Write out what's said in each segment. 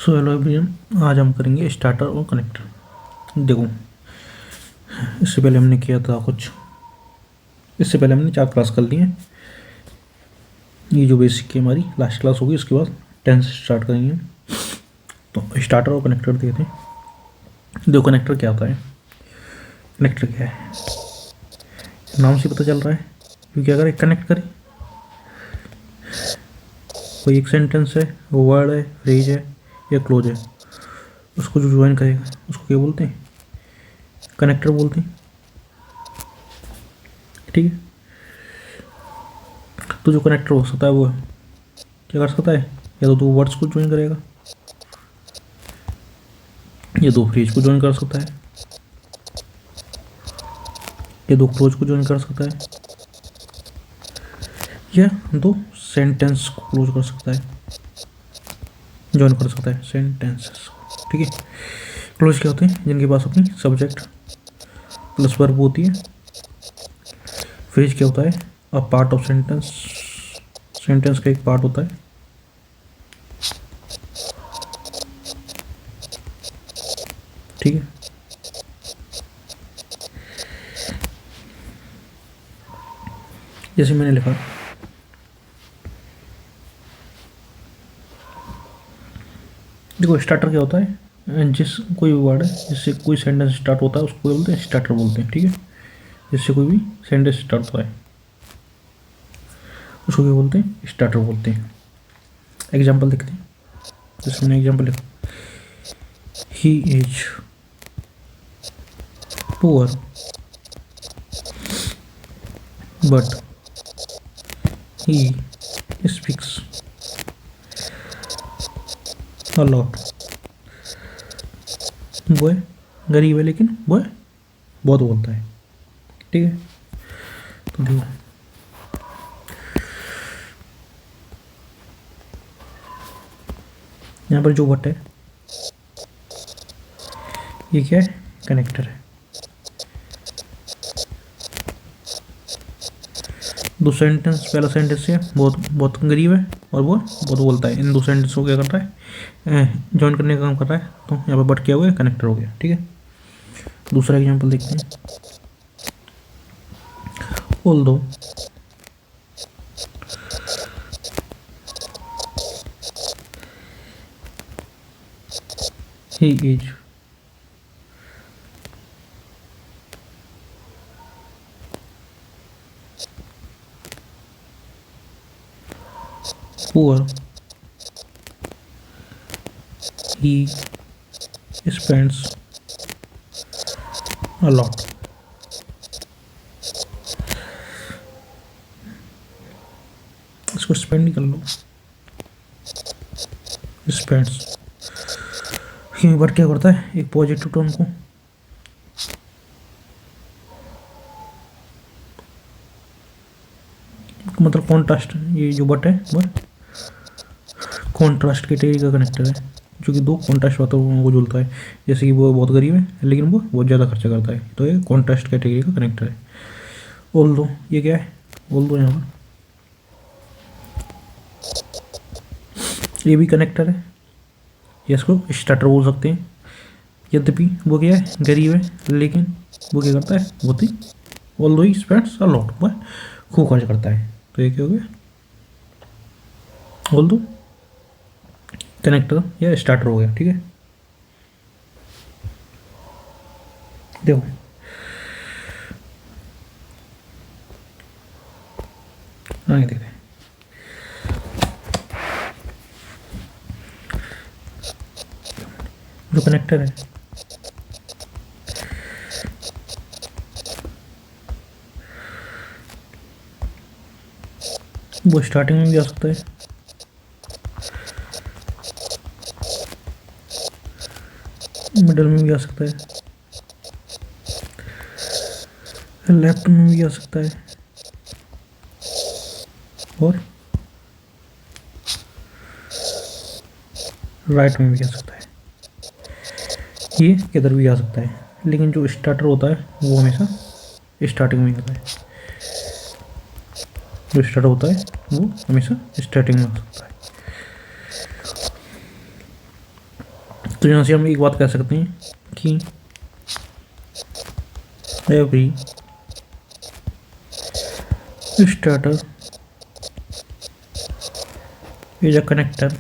So hello everyone, आज हम करेंगे स्टार्टर और कनेक्टर। देखो, इससे पहले हमने किया था इससे पहले हमने 4 क्लास कर ली हैं। ये जो बेसिक की हमारी लास्ट क्लास होगी, उसके बाद 10 से स्टार्ट करेंगे। तो स्टार्टर और कनेक्टर देखते हैं। देखो, कनेक्टर क्या होता है। कनेक्टर क्या है, नाम से पता चल रहा है। क्योंकि अगर एक कनेक्ट करें, कोई एक सेंटेंस है, वर्ड है, फ्रेज है या क्लोज है, उसको जो ज्वाइन करेगा उसको क्या बोलते हैं? कनेक्टर बोलते हैं। ठीक है। तो जो कनेक्टर हो सकता है वो क्या कर सकता है, या तो 2 वर्ड्स को ज्वाइन करेगा, या 2 फ्रेज को ज्वाइन कर सकता है, या 2 क्लोज को ज्वाइन कर सकता है, या 2 सेंटेंस को क्लोज कर सकता है, ज्वाइन कर सकता है सेंटेंसेस। ठीक है। क्लोज क्या होते हैं? जिनके पास अपनी सब्जेक्ट प्लस वर्ब होती है। फ्रेज क्या होता है? A part of sentence, sentence का एक पार्ट होता है। ठीक है। जैसे मैंने लिखा, देखो स्टार्टर क्या होता है? जिस कोई भी वर्ड है जिससे कोई सेंटेंस स्टार्ट होता है उसको बोलते हैं स्टार्टर बोलते हैं। ठीक है। जिससे कोई भी सेंटेंस स्टार्ट होता है उसको क्या बोलते हैं? स्टार्टर बोलते हैं। एग्जाम्पल देखते हैं। जैसे मैंने एग्जाम्पल लिखा, he is poor but he speaks a lot. वो गरीब है लेकिन वो बहुत बोलता है। ठीक है। तो देखो, यहाँ पर जो वट है ये क्या है? कनेक्टर है। 2 सेंटेंस, पहला सेंटेंस है बहुत बहुत गरीब है और वो बहुत बोलता है। इन 2 सेंटेंस को क्या कर रहा है? ज्वाइन करने का काम कर रहा है। तो यहाँ पर बट क्या हुआ है? कनेक्टर हो गया। ठीक है। दूसरा एग्जाम्पल देखते हैं। Although he is poor he spends a lot। इसको स्पेंड कर लो, स्पेंड्स। ही वर्ड क्या करता है? एक पॉजिटिव टोन को मतलब कॉन्ट्रास्ट, ये जो बट है वो कॉन्ट्रास्ट कैटेगरी का कनेक्टर है, जो कि 2 कॉन्ट्रास्ट बातों को जोड़ता है। जैसे कि वो बहुत गरीब है लेकिन वो बहुत ज़्यादा खर्चा करता है, तो ये कॉन्ट्रास्ट कैटेगरी का कनेक्टर है। ऑल्दो ये क्या है? ऑल्दो यहाँ पर ये भी कनेक्टर है, या इसको स्टार्टर बोल सकते हैं। यद्यपि वो क्या है? गरीब है लेकिन वो क्या करता है? बहुत ही although he spends a lot, वह खूब खर्च करता है। तो ये क्या हो गया? ऑल्दो कनेक्टर या स्टार्टर हो गया। ठीक है। देखो, आगे देखते हैं। जो कनेक्टर है वो स्टार्टिंग में भी आ सकता है, मिडल में भी आ सकता है, लेफ्ट में भी आ सकता है और राइट में भी आ सकता है। ये किधर भी आ सकता है, लेकिन जो स्टार्टर होता है वो हमेशा स्टार्टिंग में होता है। जो स्टार्टर होता है वो हमेशा स्टार्टिंग में हो सकता है। तो यहाँ से हम एक बात कह सकते हैं कि every starter is a connector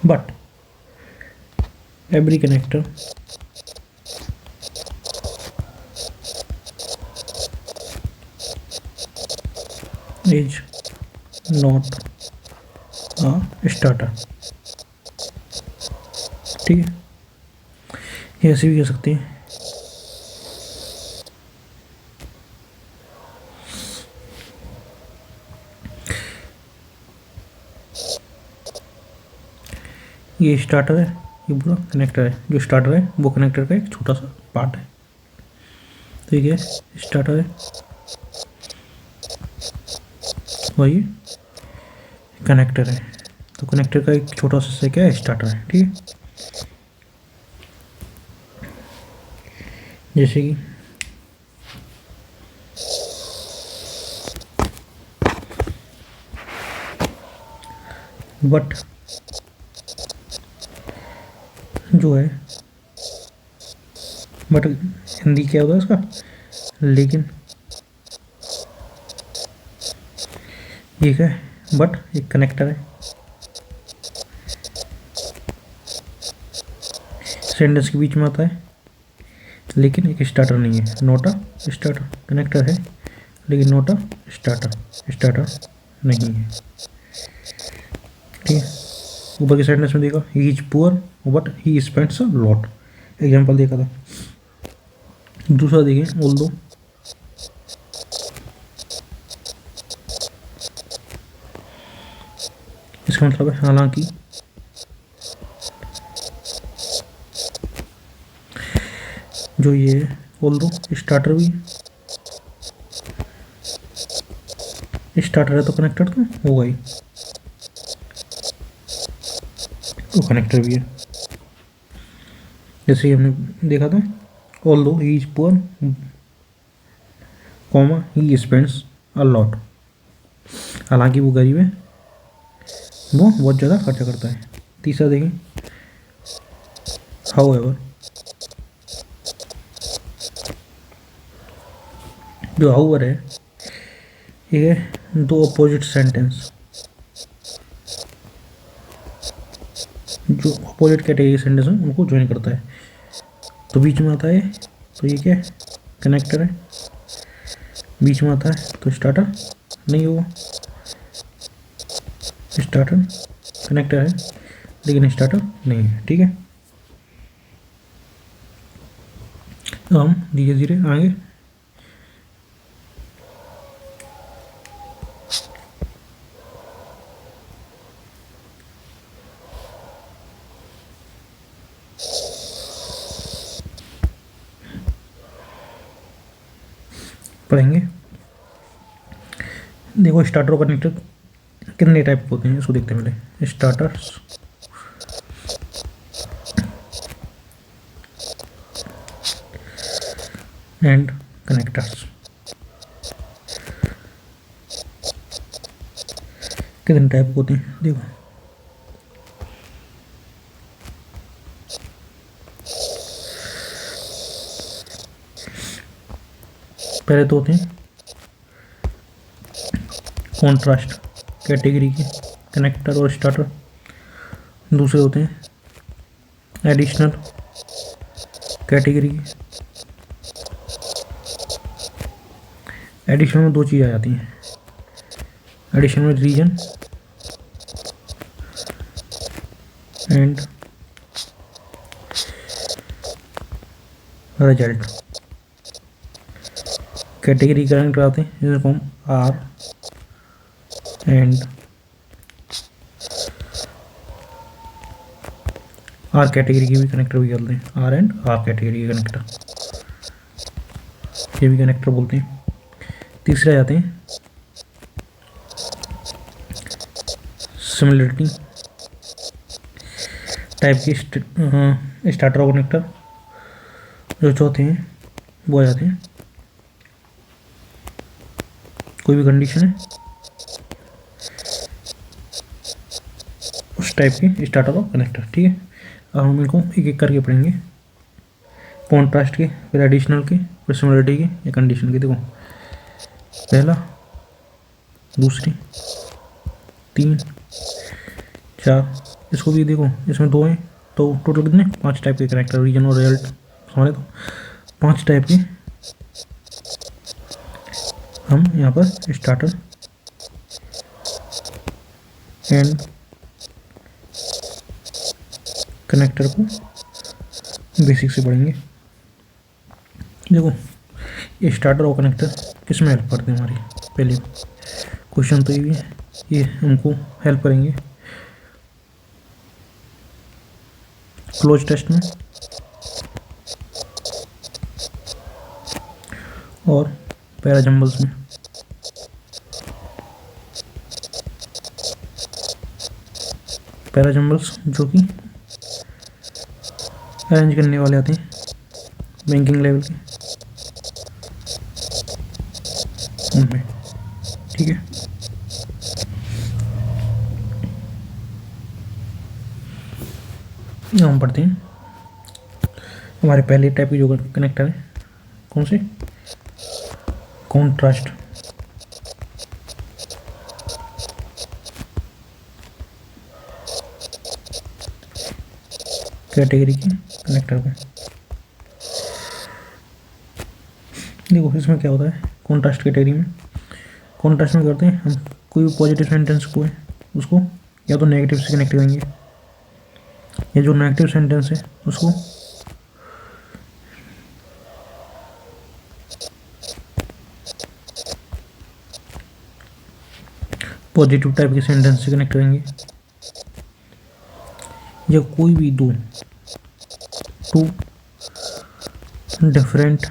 but every connector is not a starter। ठीक है, ये ऐसे भी कह सकते हैं। ये स्टार्टर है, ये पूरा कनेक्टर है। जो स्टार्टर है वो कनेक्टर का एक छोटा सा पार्ट है। तो ये स्टार्टर है और ये कनेक्टर है। तो कनेक्टर का एक छोटा सा हिस्सा क्या है, स्टार्टर है। ठीक है, जैसे कि बट जो है, बट हिंदी क्या होता है इसका, लेकिन ये क्या है, बट एक कनेक्टर है। सेंटेंस के बीच में आता है लेकिन एक स्टार्टर नहीं है। नोट अ स्टार्टर, कनेक्टर है लेकिन नोट अ स्टार्टर, स्टार्टर नहीं है। ठीक है, ऊपर के सेंटेंस में देखा, ही is poor but he spends a lot, example देखा था। दूसरा देखिए, ऑल्दो, इसका मतलब है हालांकि। जो ये ऑल्दो स्टार्टर भी स्टार्टर है तो कनेक्टर तो होगा ही, तो कनेक्टर भी है। जैसे हमने देखा था, although he is poor comma he spends a lot, हालांकि वो गरीब है, वो बहुत ज़्यादा खर्चा करता है। तीसरा देखें, हाउएवर, जो हाउएवर है ये है दो अपोजिट सेंटेंस, जो अपोजिट कैटेगरी सेंटेंस है उनको ज्वाइन करता है। तो बीच में आता है, तो ये क्या है, कनेक्टर है। बीच में आता है तो स्टार्टर नहीं होगा, स्टार्टर कनेक्टर है लेकिन स्टार्टर नहीं है। ठीक है, तो हम धीरे धीरे आगे पढ़ेंगे। देखो, स्टार्टर और कनेक्टर कितने टाइप के होते हैं इसको देखते हैं पहले। Starters, and connectors. कितने टाइप के होते हैं देखो, पहले तो होते हैं कॉन्ट्रास्ट कैटेगरी के कनेक्टर और स्टार्टर। दूसरे होते हैं एडिशनल कैटेगरी के। एडिशनल में दो चीज़ आ जाती हैं, एडिशनल में reason and result. Category connect कराते हैं जिसको हम आर एंड आर कैटेगरी की भी कनेक्टर भी बोलते हैं, आर एंड आर कैटेगरी के कनेक्टर, ये भी कनेक्टर बोलते हैं। तीसरे आते हैं सिमिलरिटी टाइप की स्टार्टर और कनेक्टर। जो चौथे हैं वो आ जाते हैं, कोई भी कंडीशन है टाइप के स्टार्टर और कनेक्टर। ठीक है, अब हम इनको एक एक करके पढ़ेंगे, कॉन्ट्रास्ट के, फिर एडिशनल के, फिर सिमिलरिटी के या कंडीशन के। देखो पहला, दूसरी, 3, 4, इसको भी देखो, इसमें 2 हैं, तो टोटल कितने, 5 टाइप के कनेक्टर, रीजन और रिजल्ट हमारे, तो 5 टाइप के हम यहाँ पर स्टार्टर एंड कनेक्टर को बेसिक से पढ़ेंगे। देखो ये स्टार्टर और कनेक्टर किस में हेल्प करते हैं हमारी, पहले क्वेश्चन तो ये भी है, ये हमको हेल्प करेंगे क्लोज टेस्ट में और पैराजम्बल्स में। पैराजम्बल्स जो कि अरेंज करने वाले आते हैं बैंकिंग लेवल के उनमें। ठीक है, हम पढ़ते हैं हमारे पहले टाइप के जो कनेक्टर है, कौन से, कॉन्ट्रास्ट कैटेगरी के कनेक्टर को। देखो इसमें क्या होता है, कॉन्ट्रास्ट कैटेगरी में, कॉन्ट्रास्ट में करते हैं हम कोई भी पॉजिटिव सेंटेंस को है उसको या तो नेगेटिव से कनेक्ट करेंगे, या जो नेगेटिव सेंटेंस है उसको पॉजिटिव टाइप के सेंटेंस से कनेक्ट करेंगे, या कोई भी टू डिफरेंट,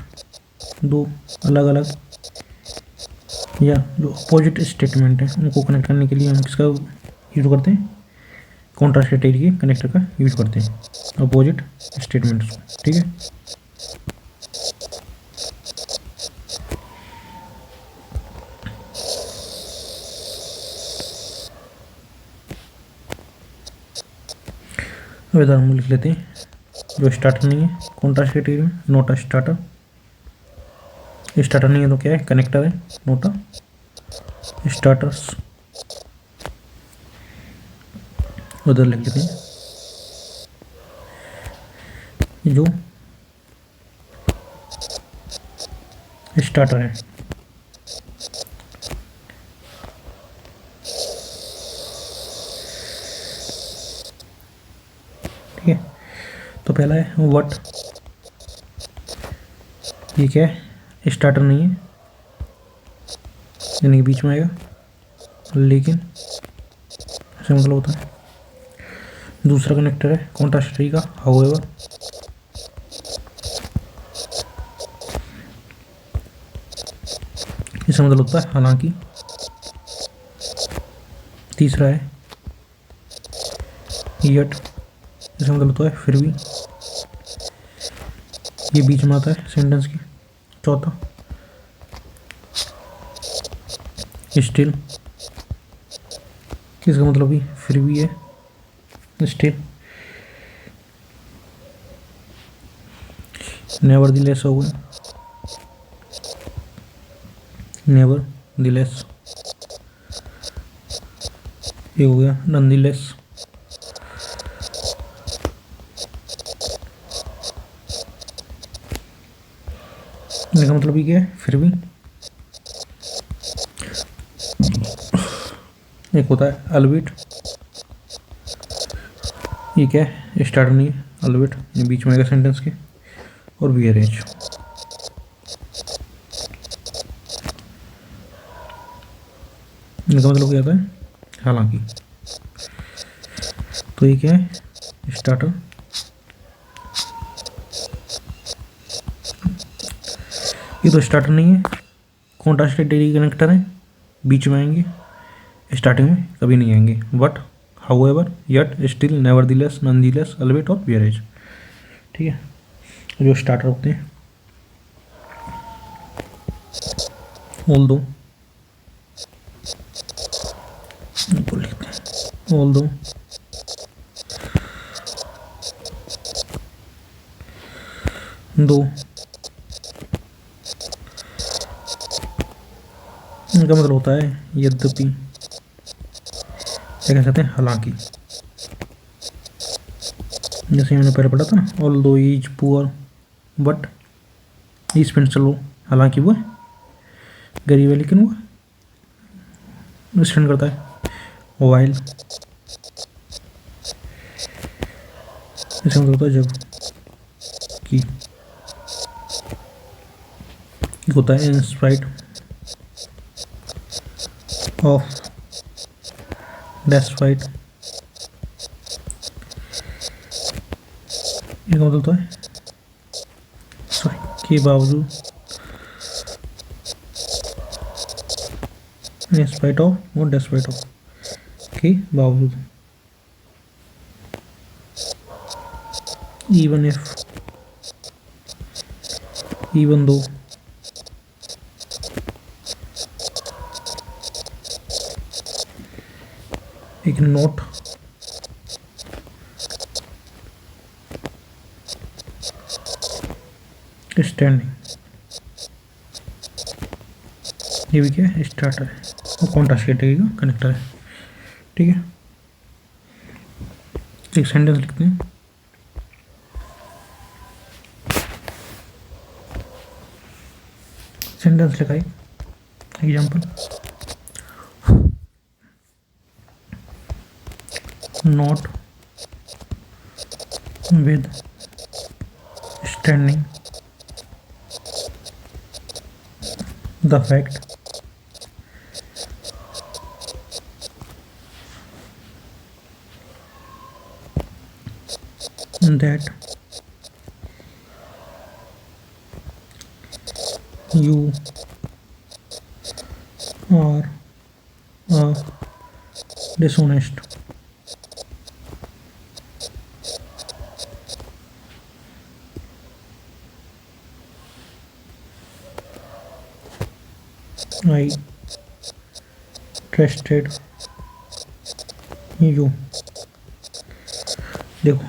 दो अलग अलग या जो अपोजिट स्टेटमेंट है उनको कनेक्ट करने के लिए हम किसका यूज करते हैं, कॉन्ट्रास्ट कैटेगरी के कनेक्टर का यूज करते हैं, अपोजिट स्टेटमेंट्स को। ठीक है, अब इधर हम लिख लेते हैं जो स्टार्टर नहीं है कॉन्ट्रास्ट कैटेगरी में, नोट अ स्टार्टर। स्टार्टर नहीं है तो क्या है, कनेक्टर है, नोट अ स्टार्टर्स। उधर लिख लेते हैं जो स्टार्टर है, ठीक है। तो पहला है व्हाट, ये क्या है, स्टार्टर नहीं है यानी बीच में आएगा, लेकिन ऐसे मतलब होता है। दूसरा कनेक्टर है कॉन्ट्रास्ट का, हाउएवर, इसका मतलब होता है हालांकि। तीसरा है येट, इसका मतलब होता है फिर भी, ये बीच में आता है सेंटेंस की। चौथा स्टिल, इसका मतलब भी फिर भी है, स्टिल। नेवरदलेस हो गया, नेवरदलेस। ये हो गया नॉनदलेस। इसका मतलब ये क्या है, फिर भी। एक होता है अल्बिट, ये क्या है, स्टार्टर नहीं है, अल्बिट ये बीच में आएगा सेंटेंस के, और बियरेज। इनका मतलब क्या होता है, हालांकि। तो ये क्या है, स्टार्टर, ये तो स्टार्टर नहीं है, कॉन्ट्रास्ट कैटेगरी कनेक्टर है, बीच में आएंगे, स्टार्टिंग में कभी नहीं आएंगे। But, however, yet, still, nevertheless, nonetheless, albeit और बियरेज। ठीक है, जो स्टार्टर होते हैं, ऑल्दो, लिखते हैं ऑल्दो, दो, इनका मतलब होता है यद्यपि, क्या कह सकते हैं, हालांकि। जैसे मैंने पहले पढ़ा था ना, although is poor but is पेंसिल लो, हालांकि वो गरीब है लेकिन वो स्टैंड करता है। वाइल, इसका मतलब होता है जब, कि होता है इन स्पाइट ऑफ, डेस्पाइट, इसका मतलब होता है के बावजूद, इन स्पाइट ऑफ और डेस्पाइट ऑफ, के बावजूद। इवन इफ, इवन दो, एक नोट, स्टैंडिंग, ये भी क्या है, स्टार्टर है और कॉन्ट्रास्ट कैटेगरी का कनेक्टर है। ठीक है, एक सेंटेंस लिखते हैं। सेंटेंस लिखाई, example, not with standing the fact that you are dishonest. I trusted you. देखो,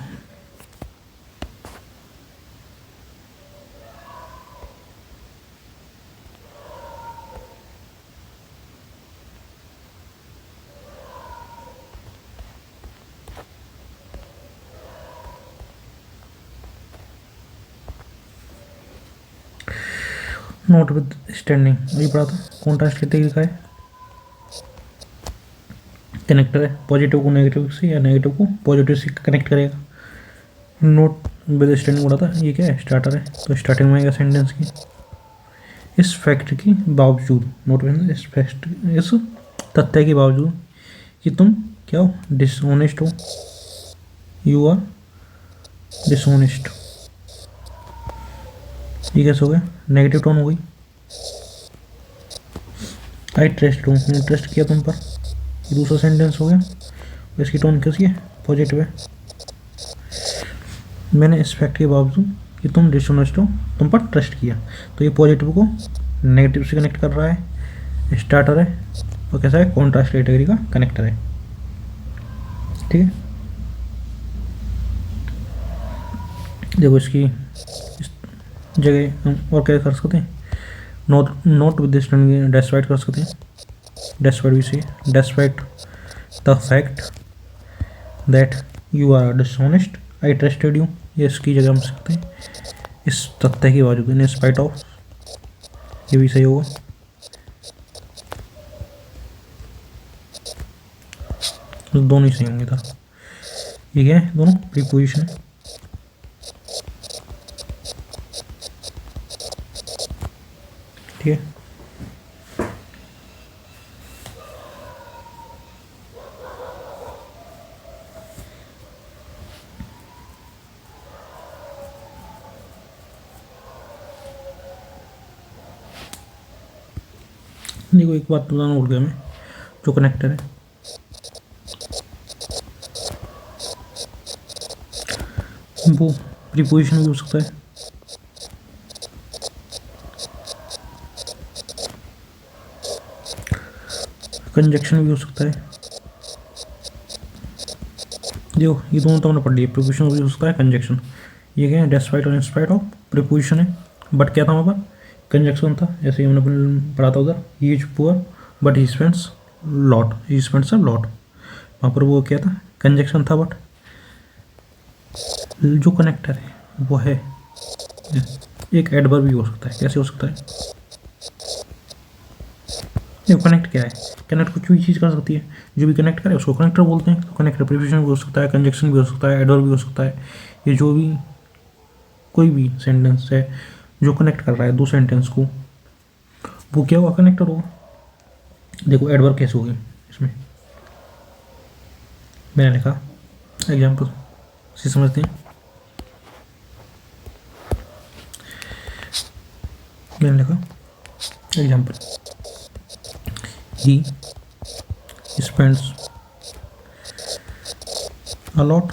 नॉट विद स्टैंडिंग, वही पढ़ा था। कॉन्ट्रास्ट कितने लिखा है, कनेक्टर है, पॉजिटिव को नेगेटिव से या नेगेटिव को पॉजिटिव से कनेक्ट करेगा। नोट विद स्टैंडिंग पढ़ा था, ये क्या है, स्टार्टर है, तो स्टार्टिंग में आएगा सेंटेंस की, इस फैक्ट के बावजूद, नोट विद, इस फैक्ट, इस तथ्य के बावजूद कि तुम क्या हो, डिसऑनेस्ट हो, यू आर डिसऑनेस्ट। ये कैसे हो गया, नेगेटिव टोन हो गई। आई ट्रस्ट हूँ, मैंने ट्रस्ट किया तुम पर, ये दूसरा सेंटेंस हो गया, और इसकी टोन कैसी है, पॉजिटिव है। मैंने इस फैक्ट के बावजूद कि तुम डिसऑनेस्ट हो, तुम पर ट्रस्ट किया, तो ये पॉजिटिव को नेगेटिव से कनेक्ट कर रहा है, स्टार्टर है, और कैसा है, कॉन्ट्रास्ट कैटेगरी का कनेक्टर है। ठीक है, देखो इसकी इस जगह हम और क्या कर सकते हैं, नोट विद स्टैंडिंग डेस्पाइट कर सकते हैं, डेस्पाइट भी सही है, despite the fact that you are dishonest I trusted you, ये इसकी जगह हम सकते हैं, इस तथ्य के बावजूद, इन स्पाइट ऑफ, ये भी सही होगा। तो दोनों ही सही होंगे था। ये क्या है, दोनों प्रीपोजिशन है। ठीक है, देखो एक बात बताना भूल गया मैं, जो कनेक्टर है, वो प्रीपोजिशन भी हो सकता है, कंजक्शन भी हो सकता है। देखो ये दोनों तो हमने पढ़ लिया, प्रीपोजिशन भी हो सकता है, कंजक्शन। ये क्या है, डेस्पाइट और इंस्पाइट ऑफ, प्रीपोजिशन है, बट क्या था वहाँ पर, कंजक्शन था, जैसे हमने पढ़ा था उधर, ही is poor but he spends lot, he spends a lot, वहाँ पर वो क्या था, कंजक्शन था, बट जो कनेक्टर है वो है एक एडवर्ब भी हो सकता है। कैसे हो सकता है, देखो कनेक्ट क्या है, कनेक्ट कुछ भी चीज़ कर सकती है, जो भी कनेक्ट करे उसको कनेक्टर बोलते हैं। तो कनेक्टर प्रीपोजिशन भी हो सकता है, कंजक्शन भी हो सकता है, एडवर्ब भी हो सकता है। ये जो भी कोई भी सेंटेंस है जो कनेक्ट कर रहा है दो सेंटेंस को, वो क्या होगा, कनेक्टर होगा। देखो एडवर्ब कैसे होगी इसमें, मैंने लिखा एग्जाम्पल से समझते हैं। मैंने लिखा example, he spends a lot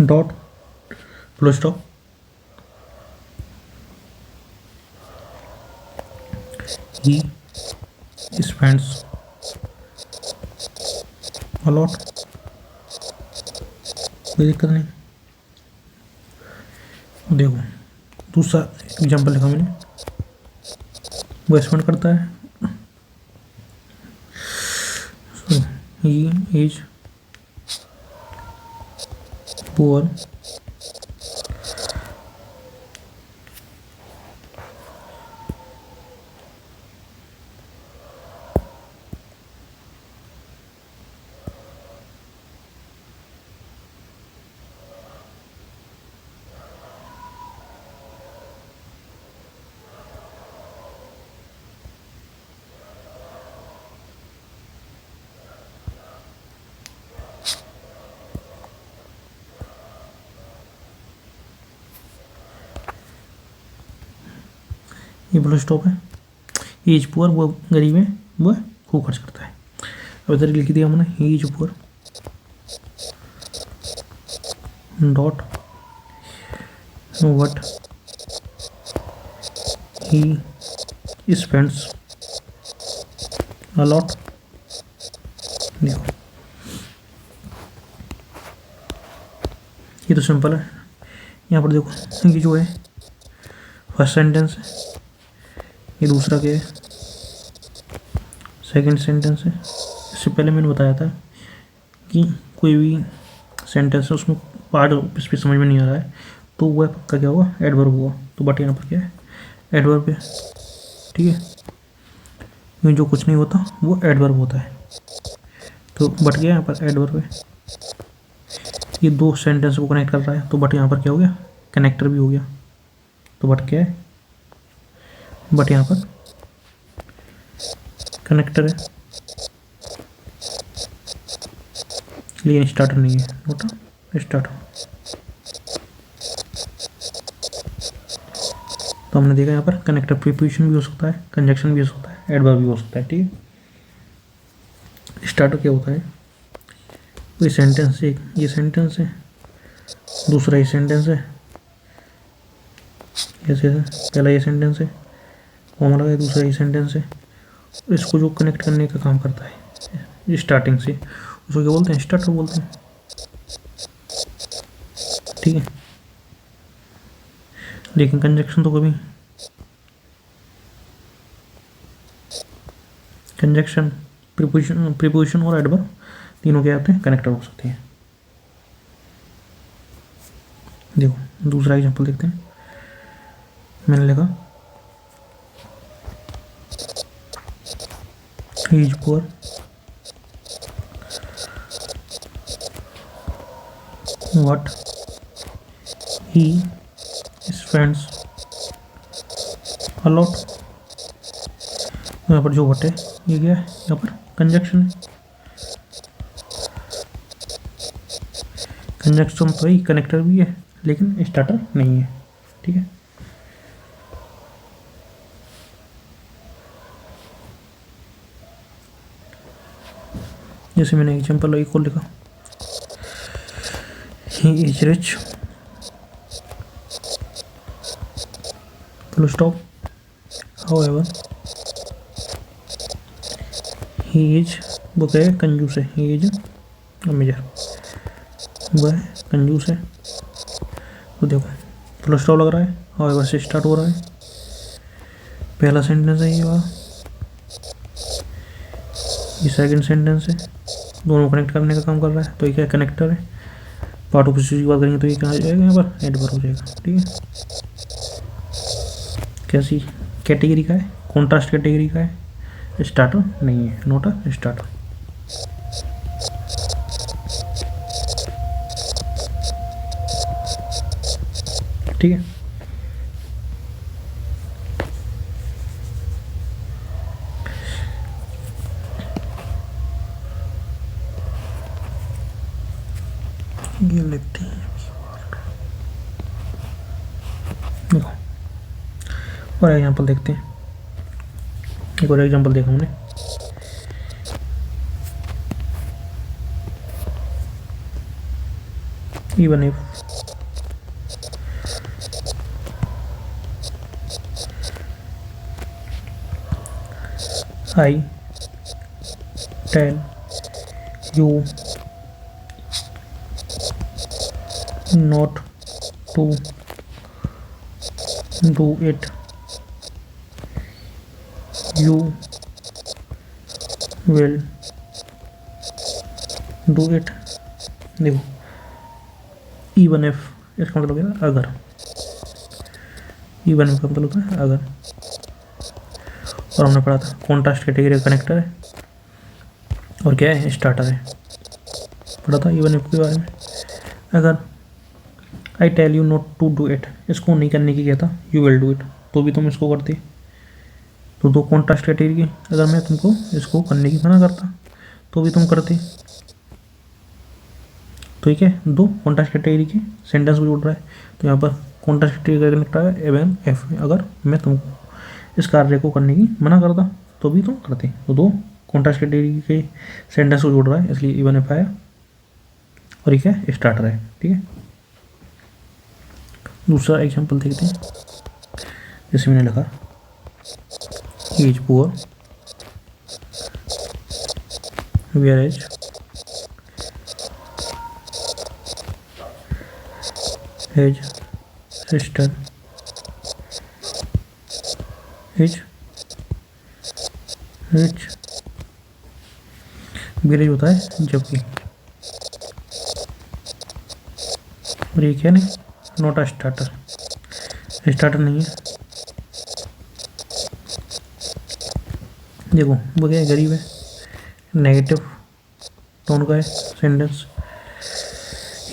dot full stop, he spends a lot, कोई दिक्कत नहीं। देखो दूसरा एग्जाम्पल लिखा मैंने, वो स्पेंड करता है, ही इज पुअर ये फुल स्टॉप है, ही इज पुअर वो गरीब है, वो खूब खर्च करता है। अब इधर लिख दिया हमने, ही is poor dot what he spends a lot. देखो ये तो सिंपल है। यहाँ पर देखो ये जो है फर्स्ट सेंटेंस है, ये दूसरा क्या है, सेकंड सेंटेंस है। इससे पहले मैंने बताया था कि कोई भी सेंटेंस है उसमें पार्ट इस पर समझ में नहीं आ रहा है तो वह पक्का क्या हुआ, एडवर्ब हुआ। तो बट यहाँ पर क्या है, एडवर्ब है, ठीक है। ये जो कुछ नहीं होता वो एडवर्ब होता है, तो बट क्या यहाँ पर एडवर्ब है। ये दो सेंटेंस को कनेक्ट कर रहा है, तो बट यहाँ पर क्या हो गया, कनेक्टर भी हो गया। तो बट क्या है, बट यहाँ पर कनेक्टर है, लेकिन स्टार्टर नहीं है, नोटा स्टार्टर। तो हमने देखा यहाँ पर कनेक्टर प्रीपोजिशन भी हो सकता है, कंजक्शन भी हो सकता है, एडवर्ब भी हो सकता है, ठीक है। स्टार्टर क्या होता है, कोई सेंटेंस, एक ये सेंटेंस है, दूसरा ये सेंटेंस है, जैसे पहला ये सेंटेंस है, कॉमा लगा, दूसरा ये सेंटेंस है, इसको जो कनेक्ट करने का काम करता है स्टार्टिंग से, उसको क्या बोलते हैं, स्टार्टर बोलते हैं, ठीक है। लेकिन कंजक्शन तो कभी, कंजक्शन प्रीपोजिशन और एडवर्ब तीनों क्या आते हैं, कनेक्टर हो सकते हैं। देखो दूसरा एग्जांपल देखते हैं। मैंने लिखा he is poor what he spends a lot। यहाँ पर जो what है ये क्या है, यहाँ पर कंजक्शन है, कंजक्शन तो ही कनेक्टर भी है लेकिन स्टार्टर नहीं है, ठीक है। जैसे मैंने एग्जाम्पल एक और लिखा, he is rich full stop however he is, वो क्या है, कंजूस है, he is a miser, वह कंजूस है। तो देखो फुल स्टॉप लग रहा है और वैसे स्टार्ट हो रहा है। पहला सेंटेंस है ये वाला, ये सेकंड सेंटेंस है, दोनों कनेक्ट करने का काम कर रहा है। तो ये क्या कनेक्टर है। पार्ट ऑफ स्पीच की बात करेंगे तो ये कहाँ जाएगा, यहाँ पर एडवर्ब हो जाएगा। ठीक है, कैसी कैटेगरी का है, कॉन्ट्रास्ट कैटेगरी का है, स्टार्टर नहीं है, नोट अ स्टार्टर। ठीक है, ये लिखते हैं। देखो और एग्जाम्पल देखते हैं। एक और एग्जाम्पल देखा हमने, even if I tell you not to do it, you will do it। देखो even if इसका मतलब क्या, अगर। even if का मतलब होता है अगर। और हमने पढ़ा था कॉन्ट्रास्ट कैटेगरी का कनेक्टर है और क्या है, स्टार्टर है। पढ़ा था even if के बारे में। अगर I tell you not to do it, इसको नहीं करने की कहता, यू विल डू इट, तो भी तुम इसको करती। तो दो कॉन्ट्रास्ट कैटेगरी, अगर मैं तुमको इसको करने की मना करता तो भी तुम करती। ठीक है, दो कॉन्ट्रास्ट कैटेगरी के सेंटेंस भी जुड़ रहा है। तो यहाँ पर कॉन्ट्रास्ट कैटेगरी का कनेक्ट है एवन एफ, अगर मैं तुमको इस कार्य को करने की मना करता तो भी तुम करते। तो दो कॉन्ट्रास्ट कैटेगरी के सेंटेंस को जुड़ रहा है, इसलिए इवन एफ आया और ये क्या स्टार्टर है। ठीक है, दूसरा एग्जाम्पल देखते हैं। जैसे मैंने लिखा he is poor whereas his sister is rich। Whereas होता है जबकि, और ये क्या नहीं, नॉट अ स्टार्टर, स्टार्टर नहीं है। देखो वो क्या है, गरीब है, नेगेटिव टोन का है सेंटेंस।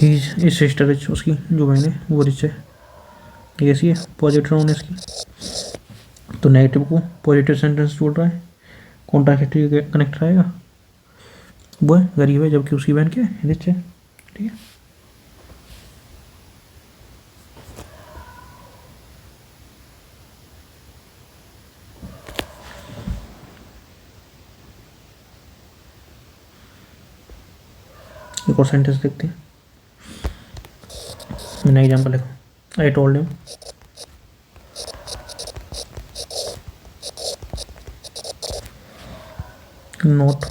ही इस सिस्टर रिच, उसकी जो बहन है वो रिच है, ये कैसी है, पॉजिटिव टोन है इसकी। तो नेगेटिव को पॉजिटिव सेंटेंस जोड़ रहा है, कॉन्ट्राक्टिव कनेक्ट रहेगा। वो है गरीब है जबकि उसकी बहन क्या है, रिच है। ठीक है, एक और सेंटेंस देखते हैं। मैंने एग्जाम्पल लिखा, I told him not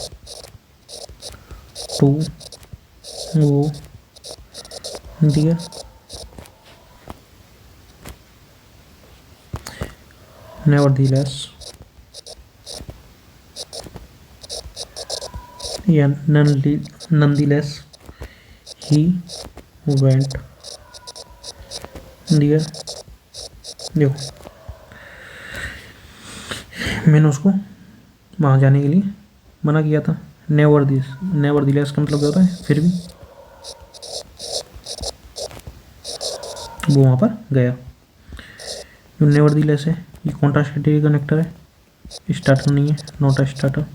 to go there, nevertheless या nonetheless he went there। देखो मैंने उसको वहाँ जाने के लिए मना किया था। नेवरदिलेस का मतलब क्या होता है, फिर भी। वो वहाँ पर गया। जो नेवरदिलेस है ये कॉन्ट्रास्ट कैटेगरी कनेक्टर है, स्टार्टर नहीं है, नॉट अ स्टार्टर।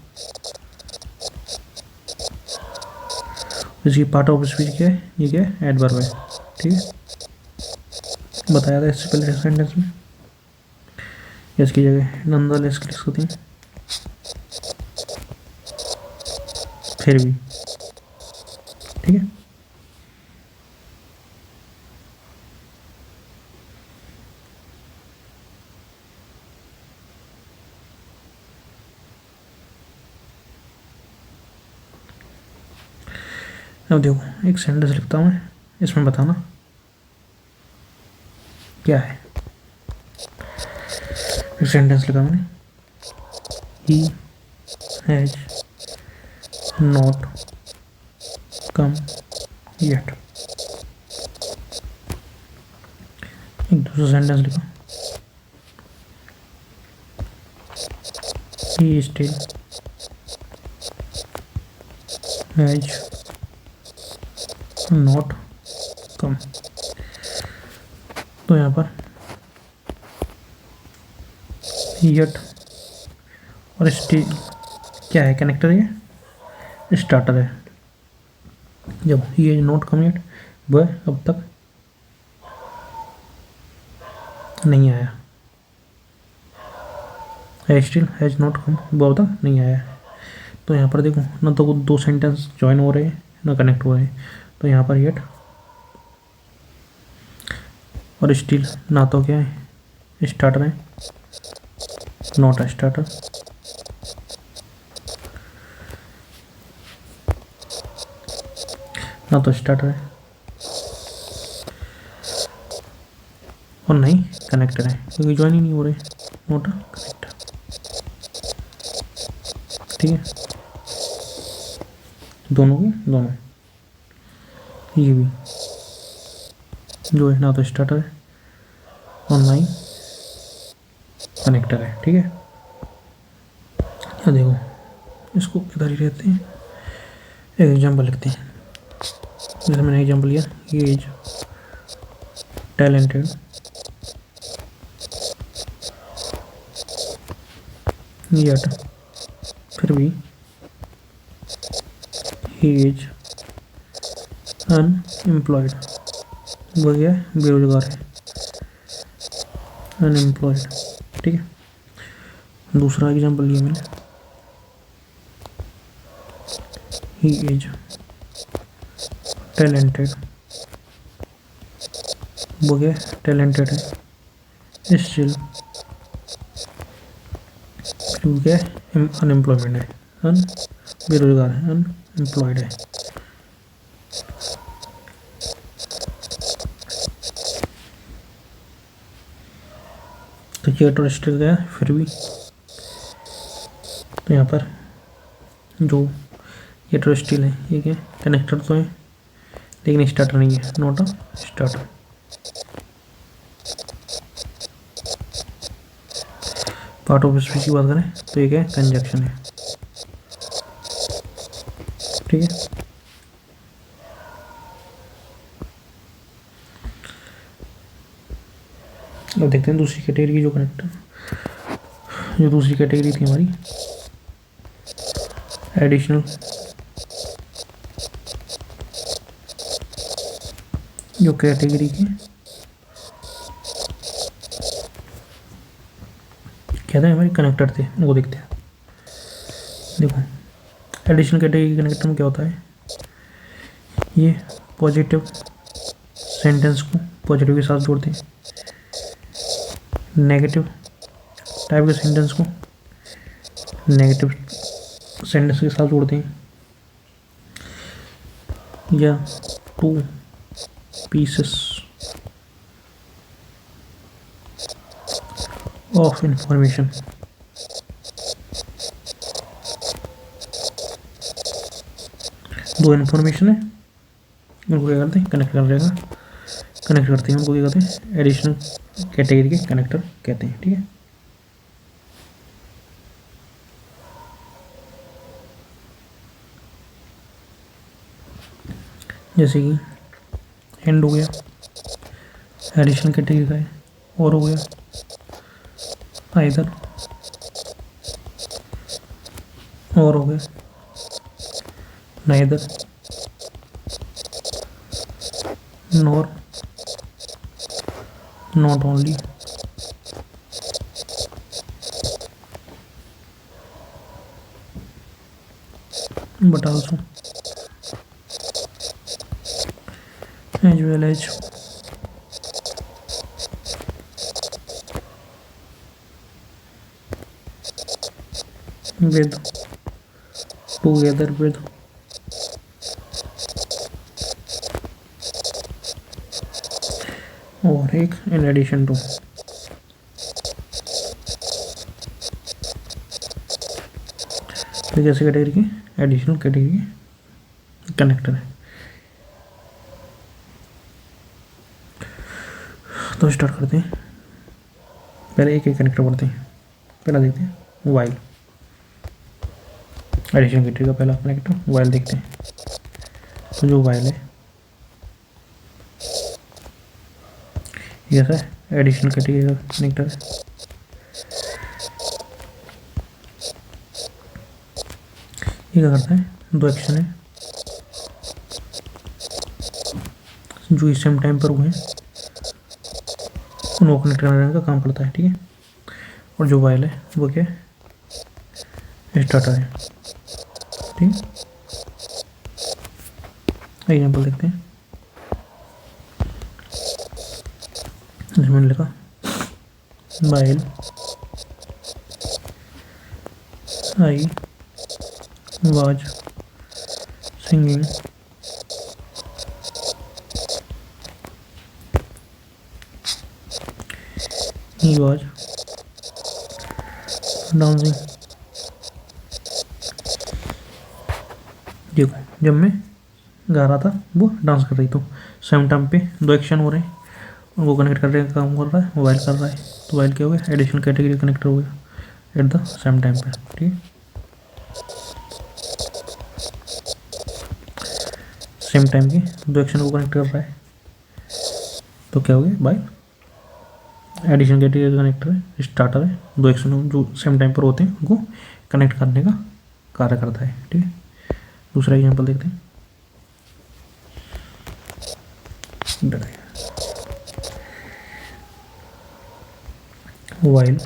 इसकी पार्ट ऑफ स्पीच क्या है, ये क्या है, एडवर्ब है। ठीक है, बताया था इससे पहले सेंटेंस में। इसकी जगह नॉनदलेस लिख सकते हैं, फिर भी। ठीक है, अब देखो एक सेंटेंस लिखता हूँ मैं, इसमें बताना क्या है। एक सेंटेंस लिखा मैंने, he has not come yet. एक दूसरा सेंटेंस लिखा, he still has not come. तो यहाँ पर येट और स्टिल क्या है, कनेक्टर है, स्टार्टर है। जब ये नॉट कम येट, वह अब तक नहीं आया, है स्टिल हैज नॉट कम, वो अब तक नहीं आया। तो यहाँ पर देखो ना, तो दो सेंटेंस ज्वाइन हो रहे हैं ना कनेक्ट हो रहे हैं। तो यहाँ पर येट और स्टिल ना तो क्या है, स्टार्टर है, नॉट अ स्टार्टर। ना तो स्टार्टर है और नहीं कनेक्टर है, क्योंकि ज्वाइन ही नहीं हो रहे, नॉट अ कनेक्टर। ठीक है, दोनों के दोनों। ये भी जो है ना तो स्टार्टर है और ना ही कनेक्टर है। ठीक है, या देखो इसको इधर ही रहते हैं, एक एग्जाम्पल लिखते हैं। जैसे मैंने एग्जाम्पल लिया, ये इज टैलेंटेड येट, फिर भी ही इज अनएम्प्लॉयड, वो क्या है, बेरोजगार है, अनएम्प्लॉयड। ठीक है, दूसरा एग्जाम्पल लिया मैंने, ही इज टैलेंटेड, वो क्या है, टैलेंटेड है, स्टिल वो क्या है, अनएम्प्लॉयमेंट है, बेरोजगार है, अनएम्प्लॉयड है। तो येट और स्टिल गया, फिर भी। तो यहाँ पर जो येट और स्टिल है, ये क्या, कनेक्टर तो है लेकिन स्टार्टर नहीं है, not a starter. Part of speech की बात करें तो ये क्या है, कंजक्शन है। ठीक है, अब देखते हैं दूसरी कैटेगरी की, जो कनेक्टर, जो दूसरी कैटेगरी थी हमारी एडिशनल, जो कैटेगरी की क्या था हमारी कनेक्टर थे, उनको देखते हैं। देखो एडिशनल कैटेगरी कनेक्टर में क्या होता है, ये पॉजिटिव सेंटेंस को पॉजिटिव के साथ जोड़ते हैं, नेगेटिव टाइप के सेंटेंस को नेगेटिव सेंटेंस के साथ जोड़ते हैं, या टू पीसेस ऑफ इंफॉर्मेशन, दो इन्फॉर्मेशन है, उनको क्या करते हैं, कनेक्ट कर देगा, कनेक्ट करते हैं, उनको क्या कहते हैं, एडिशनल कैटेगरी के कनेक्टर कहते हैं। ठीक है, जैसे कि एंड हो गया, एडिशनल कैटेगरी का है, और हो गया आइदर, और हो गया neither, nor, not only, but also, as well as, with, together with, करते हैं एक इन एडिशन टू। तो जैसे कैटेगरी की एडिशनल कैटेगरी कनेक्टर है। तो स्टार्ट करते हैं, पहले एक कनेक्टर पढ़ते हैं। पहला देखते हैं वाइल, एडिशनल कैटेगरी का पहला कनेक्टर वाइल देखते हैं। तो जो वाइल है ये ऐसा है, एडिशनल कैटेगरी का कनेक्टर है। ये क्या करता है, दो एक्शन है जो इस सेम टाइम पर हुए हैं उनको कनेक्ट करने का काम करता है, ठीक है। और जो वाइल है वो क्या है, स्टार्टर है, ठीक है। एग्जाम्पल देखते हैं, इसमें मैंने लिखा while I was singing he was dancing. देखो जब मैं गा रहा था वो डांस कर रही, तो सेम टाइम पे दो एक्शन हो रहे हैं, उनको कनेक्ट करने का काम कर रहा है, मोबाइल कर रहा है। तो मोबाइल क्या हो गया, एडिशनल कैटेगरी कनेक्टर हो गया एट द सेम टाइम पे, ठीक है। सेम टाइम की दो एक्शन को कनेक्ट कर रहा है, तो क्या हो गया, बाय एडिशनल कैटेगरी कनेक्टर है, स्टार्टर है, दो एक्शन जो सेम टाइम पर होते हैं उनको कनेक्ट करने का कार्य करता है, ठीक है। दूसरा एग्जांपल देखते हैं, while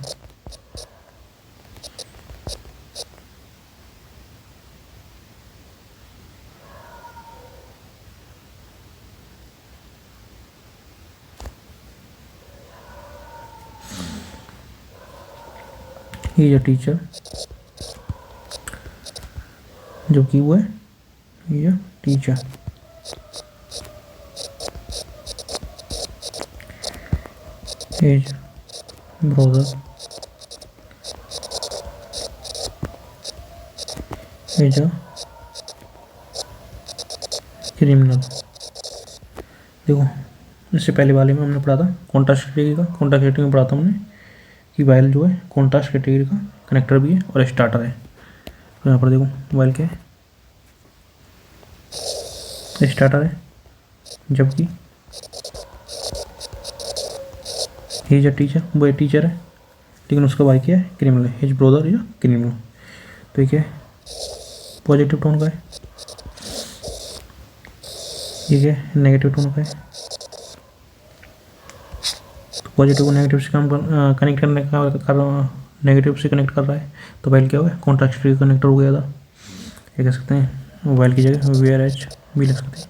he is a teacher, जो कि वो है he a teacher, his brother is a criminal। देखो इससे पहले वाले में हमने पढ़ा था कॉन्ट्रास्ट कैटेगरी का, कॉन्ट्रास्ट कैटेगरी में पढ़ा था हमने कि वाइल जो है कॉन्ट्रास्ट कैटेगरी का कनेक्टर भी है और स्टार्टर है। तो यहाँ पर देखो वाइल क्या है, स्टार्टर है, जबकि ही इज अ टीचर, वो टीचर है, लेकिन उसका भाई क्या है, क्रिमिनल है, his brother is a criminal. तो ये क्या है, पॉजिटिव टोन का है, ये क्या है, नेगेटिव टोन का है। तो पॉजिटिव को नेगेटिव से काम कनेक्ट करने का नेगेटिव से कनेक्ट कर रहा है, तो वाइल क्या हुआ, कॉन्ट्रास्ट कनेक्टर हो गया था। ये कह सकते हैं वाइल की जगह वेयर एज भी लग सकते हैं।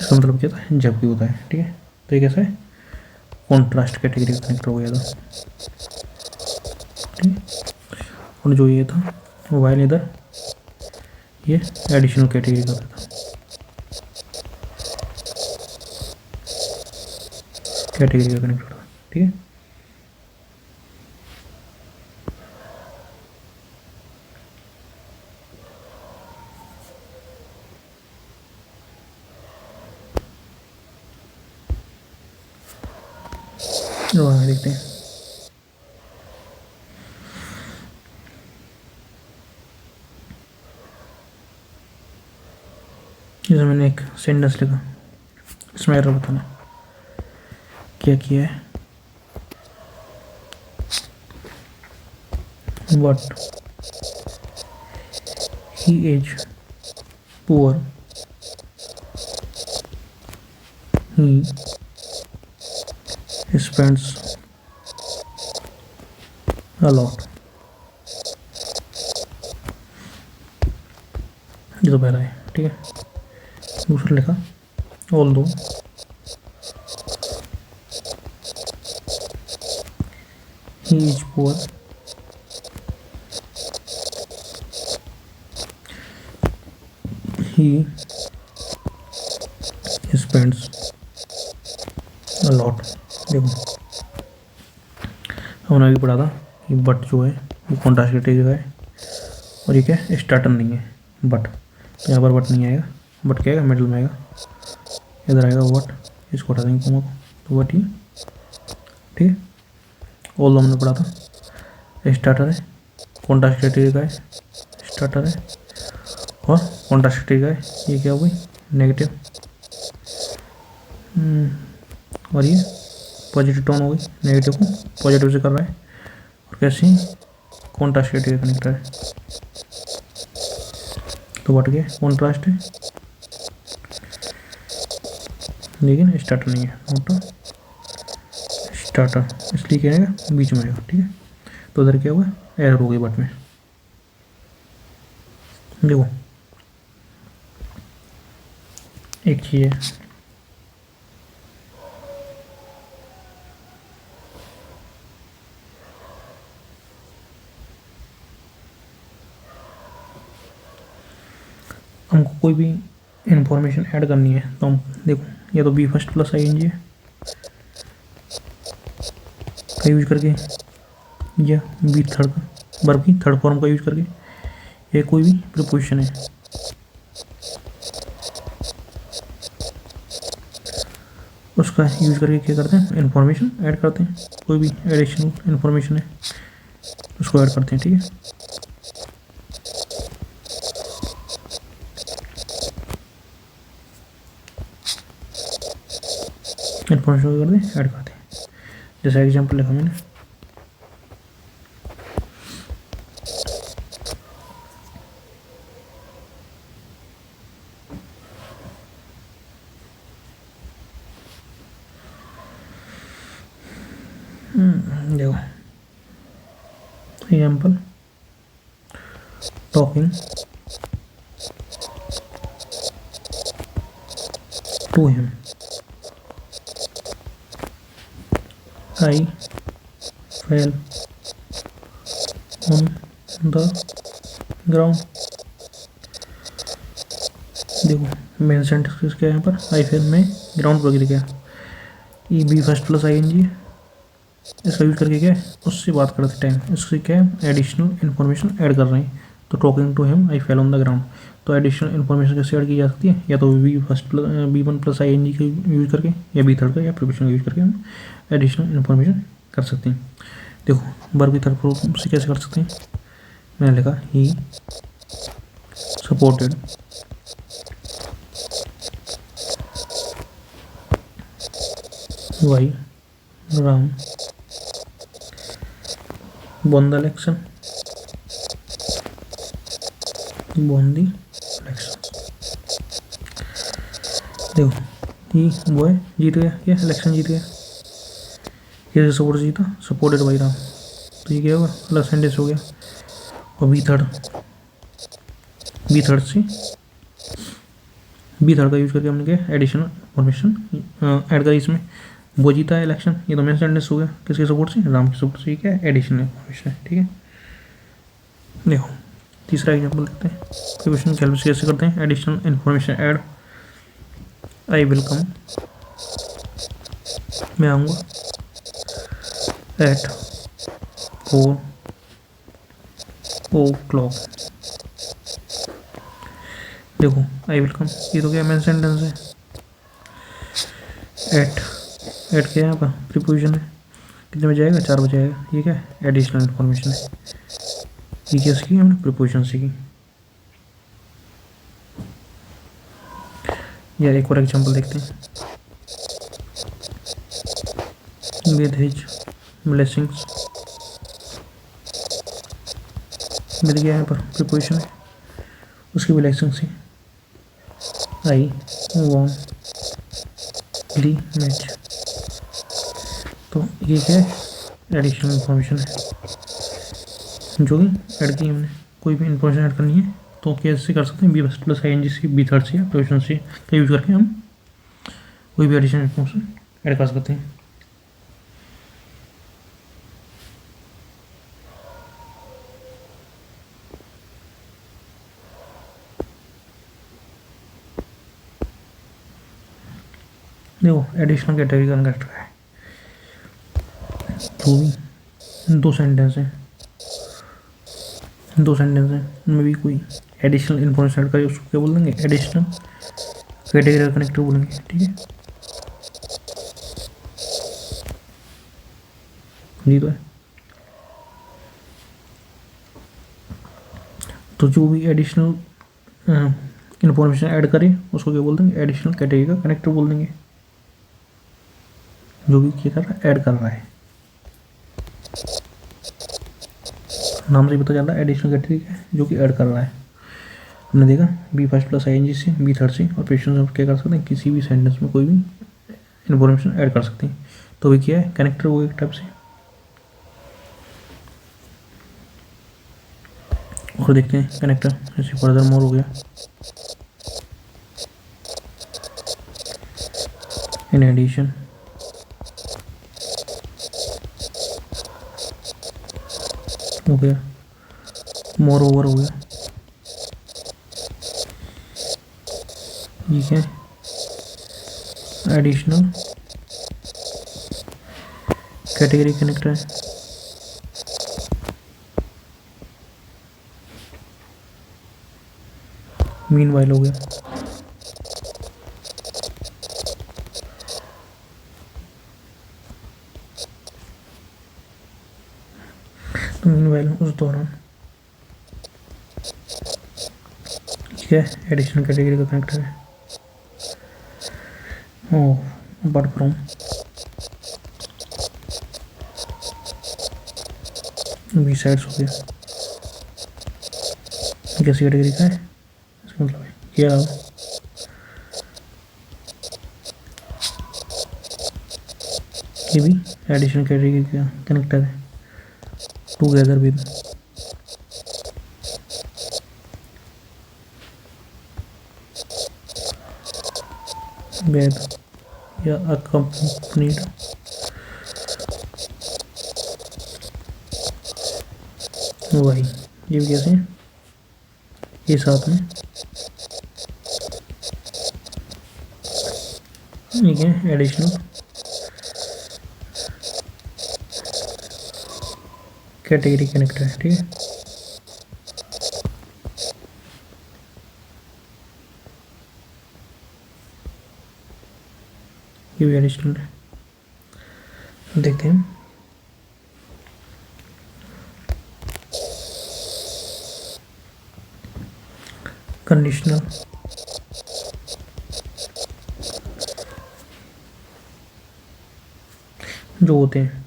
इसका मतलब क्या था, जबकि होता है, ठीक है। तो ये कैसा है, कॉन्ट्रास्ट कैटेगरी का कनेक्टर हो गया था, ठीक है। और जो ये था वाइल इधर ये एडिशनल कैटेगरी का था, कैटेगरी का कनेक्टर था, ठीक है। देखते हैं, इसमें मैंने एक सेंटेंस लिखा, इसमें एरर बताना क्या किया है। But he is poor, he spends a lot. ये तो पहला है, ठीक है। दूसरा लिखा although he is poor, he spends a lot. देखो हमने अभी पढ़ा था कि बट जो है वो कॉन्ट्रास्ट कैटेगरी का है, और ये क्या है, स्टार्टर नहीं है बट। तो यहाँ पर बट नहीं आएगा, बट क्या आएगा, मिडल में आएगा, इधर आएगा बट, इसको हटा देंगे कोमा को, तो बट ये ठीक है। ऑल हमने पढ़ा था स्टार्टर है, कॉन्ट्रास्ट कैटेगरी का है, स्टार्टर है और कॉन्ट्रास्ट कैटेगरी का है। ये क्या हो गई, नेगेटिव, और ये पॉजिटिव टोन हो गई, नेगेटिव को पॉजिटिव से कर रहा है, और कैसे कॉन्ट्रास्ट कैटेगरी कनेक्टर है, तो बट गया कॉन्ट्रास्ट है, लेकिन स्टार्टर नहीं है, नोट स्टार्टर, इसलिए क्या आएगा, बीच में आएगा, ठीक है। तो उधर क्या हुआ, एरर हो गई बट में। देखो एक चीज़ है, हमको कोई भी इंफॉर्मेशन ऐड करनी है तो हम देखो, या तो V first plus I N G है का यूज करके, या बी थर्ड वर्ब की थर्ड फॉर्म का यूज करके, या कोई भी प्रीपोजिशन है उसका यूज करके क्या करते हैं, इंफॉर्मेशन ऐड करते हैं। कोई भी एडिशनल इंफॉर्मेशन है उसको ऐड करते हैं, ठीक है। इन्फॉर्मेशन करते हैं, ऐड करते हैं। जैसा एग्जाम्पल लिखा मैंने, देखो example, talking to him, I fell on the ground. देखो मेन सेंटेंस क्या है यहाँ पर, आई फेल में ग्राउंड पर गिर गया, ये V first plus I N G है, इसका यूज करके क्या है, उससे बात करते टाइम इससे क्या है, एडिशनल इन्फॉर्मेशन ऐड कर रहे हैं। तो talking to him I fell on the ground, तो एडिशनल इन्फॉर्मेशन कैसे ऐड की जा सकती है, या तो V first plus V one plus I N G का यूज करके, या बी थर्ड का, या प्रीपोजिशन का यूज करके हम एडिशनल इन्फॉर्मेशन कर सकते हैं। देखो वर्ब की थर्ड फॉर्म से कैसे कर सकते हैं, मैंने लिखा he supported by Ram won the election, won the election। देखो ये वो है, जीत गया, ये इलेक्शन जीत गया, ये सपोर्ट जीता, सपोर्टेड बाई राम, तो ये क्या होगा, अलग सेंटेंस हो गया। और बी थर्ड से बी थर्ड का यूज करके हमने क्या एडिशनल इन्फॉर्मेशन ऐड करी इसमें, वो जीता है इलेक्शन, ये तो मेन सेंटेंस हो गया, किसके सपोर्ट से, राम के सपोर्ट से, ये क्या है, एडिशनल इन्फॉर्मेशन है, ठीक है। देखो तीसरा एग्जांपल देखते हैं, प्रीपोजिशन की हेल्प से कैसे करते हैं additional information add. I will come, मैं आऊँगा, एट 4 o'clock। देखो आई विल कम, ये तो क्या मेन सेंटेंस है, एट क्या है यहाँ पर, प्रीपोजिशन है, कितने बजे आएगा, 4 बजे आएगा, ये क्या है, एडिशनल इन्फॉर्मेशन है, ये क्या सीखी हमने, प्रीपोजिशन सीखी। या एक और एग्जांपल देखते हैं, विद हिज ब्लेसिंग्स, विद गया यहाँ पर प्रीपोजिशन है, उसकी ब्लेसिंग से आई वॉन दी मैच, तो ये क्या है, एडिशनल इन्फॉर्मेशन है जो कि ऐड की हमने। कोई भी इन्फॉर्मेशन ऐड करनी है तो कैसे कर सकते हैं, V first plus I N G से, बी थर्ड से, या प्रीपोजिशन से का यूज करके हम कोई भी एडिशनल इन्फॉर्मेशन ऐड कर सकते हैं। देखो एडिशनल कैटेगरी का कनेक्टर है, जो भी दो सेंटेंस हैं उनमें भी कोई एडिशनल इन्फॉर्मेशन ऐड करे उसको क्या बोल देंगे, एडिशनल कैटेगरी का कनेक्टर बोलेंगे। ठीक है, जी तो है। तो जो भी एडिशनल इन्फॉर्मेशन ऐड करे उसको क्या बोल देंगे, एडिशनल कैटेगरी का कनेक्टर बोल देंगे। जो भी क्या कर रहा है, ऐड कर रहा है, नाम से पता चल रहा है एडिशनल कैटेगरी है जो कि ऐड कर रहा है। हमने देखा V first plus I N G से, बी थर्ड से, और प्रेजेंट हम क्या कर सकते हैं, किसी भी सेंटेंस में कोई भी इन्फॉर्मेशन ऐड कर सकते हैं। तो भी क्या है, कनेक्टर हो गया एक टाइप से। और देखते हैं कनेक्टर ऐसे फर्दर मोर हो गया, इन एडिशन हो गया, मोर ओवर हो गया, ठीक है, एडिशनल कैटेगरी कनेक्टर है। मीनवाइल हो गया, तो मीनवाइल उस दौरान, ठीक है, एडिशनल कैटेगरी का कनेक्टर है। अपार्ट फ्रॉम बी साइड्स हो गया, कैसी कैटेगरी का है, इसका मतलब है क्या, ये भी एडिशनल कैटेगरी का कनेक्टर है। टुगेदर विद वेद या अकम्पनीड, वही, ये भी कैसे हैं, ये साथ में, ठीक है, एडिशनल कैटेगरी कनेक्टर है। ठीक है, ये भी एडिशनल है। देखते हैं कंडीशनल, जो होते हैं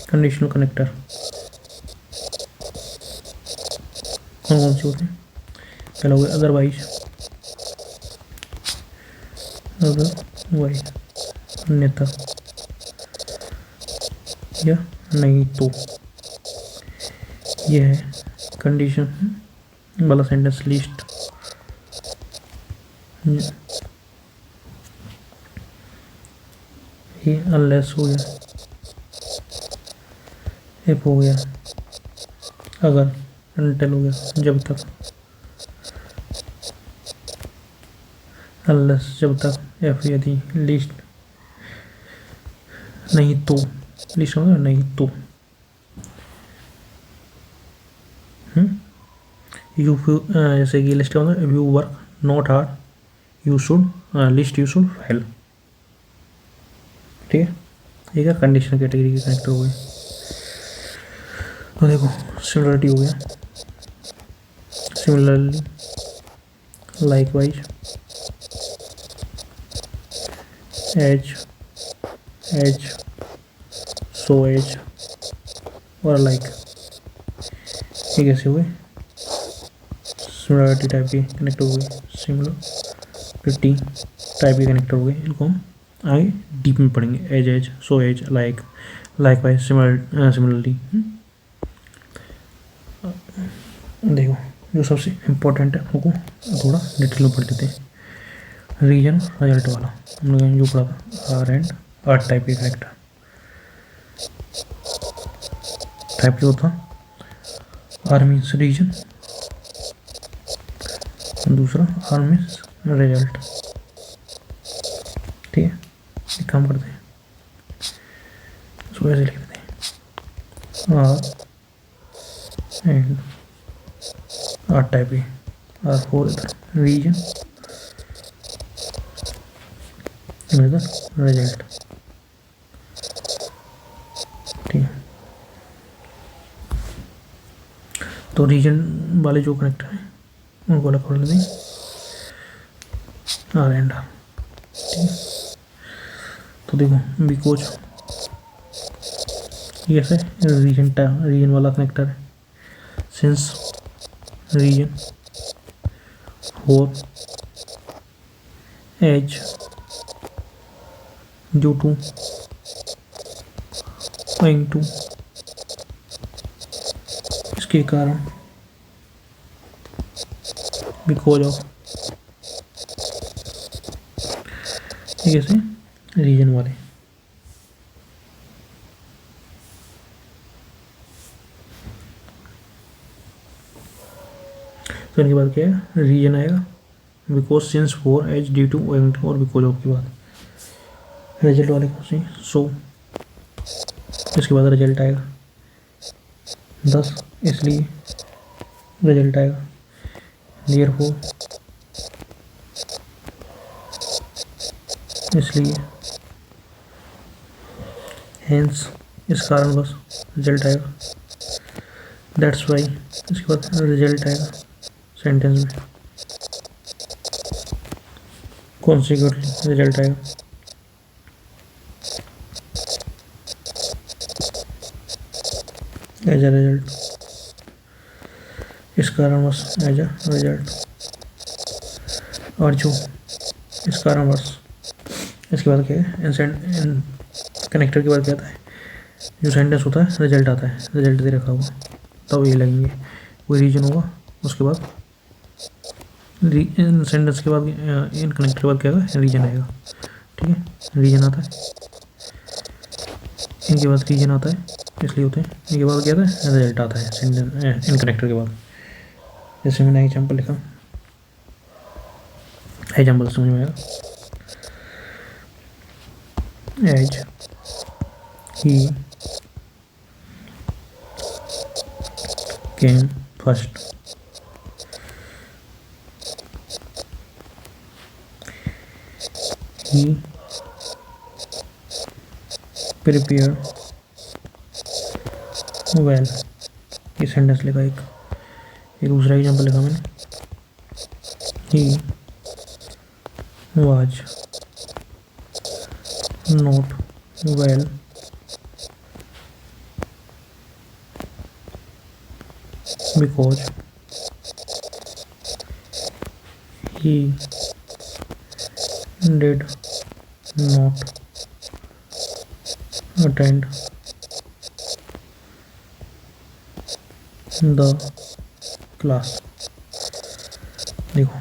कंडीशनल कनेक्टर कौन कौन से होते हैं। पहला हो गया अदरवाइज, अदरवाइज अन्यथा या नहीं तो, यह है कंडीशन वाला सेंटेंस लिस्ट। ये अनलेस हो गया, इफ हो गया, अगर, अनटिल हो गया जब तक, अनलेस जब तक, एफ यदि, लिस्ट नहीं तो, लिस्ट होगा नहीं तो, यू जैसे कि लिस्ट का मतलब you work not hard you should, list you should fail. ठीक है, ये क्या कंडीशनल कैटेगरी के कनेक्टर हो गए। तो देखो सिमिलरिटी हो गया, similarly, likewise, as, as, so as, और लाइक, ये कैसे हुए, सिमिलरिटी टाइप के कनेक्टर हो गए, सिमिलरिटी टाइप के कनेक्टर हो गए। इनको हम आगे डीप में पढ़ेंगे, as, as, so as, like, likewise, similarly. देखो जो सबसे इम्पोर्टेंट है उनको थोड़ा डिटेल में पढ़ लेते हैं। रीजन रिजल्ट वाला हम लोगों ने जो पढ़ा था, आर एंड आर टाइप के कनेक्टर, टाइप जो था, आर मीन्स रीजन, दूसरा आर मीन्स रिजल्ट। ठीक है, एक काम करते हैं, इसको ऐसे लिख देते हैं आर एंड आर टाइप है, R4 इधर रीजन इधर रिजल्ट। ठीक है, तो रीजन वाले जो कनेक्टर हैं उनको अलग कर लेते हैं, आर एंड आर। ठीक है, तो देखो बिकॉज ये ऐसे रीजन वाला कनेक्टर है, since reason for as due to owing to इसके कारण बिकॉज ऑफ, कैसे रीजन वाले। तो इनके बाद क्या है, रीजन आएगा, because since for as due to owing to और बिकॉज ऑफ के बाद रिजल्ट वाले को सी सो, इसके बाद रिजल्ट आएगा 10, इसलिए रिजल्ट आएगा देयरफॉर, इसलिए हेंस, इस कारण बस रिजल्ट आएगा, दैट्स वाई, इसके बाद रिजल्ट आएगा सेंटेंस में, कॉन्सिक्वेंटली रिजल्ट आएगा, एज अ रिजल्ट, इस कारण बस एज अ रिजल्ट, और जो इस कारण बस, इसके बाद क्या है, इन कनेक्टर के बाद क्या आता है, जो सेंटेंस होता है रिजल्ट आता है, रिजल्ट दे रखा होगा तब ये लगेंगे, कोई रीजन होगा उसके बाद इन सेंटेंस के बाद इन कनेक्टर के बाद क्या आएगा, रीजन आएगा। ठीक है, रीजन आता है, इनके बाद रीजन आता है, इसलिए होते हैं, इनके बाद क्या आता है, रिजल्ट आता है सेंटेंस इन कनेक्टर के बाद। जैसे मैंने एग्जाम्पल लिखा, एग्जाम्पल समझ में आएगा, as he came first, he prepared well, ये सेंटेंस लिखा, एक दूसरा एग्जाम्पल लिखा मैंने, he was not well because he did not attend the class। देखो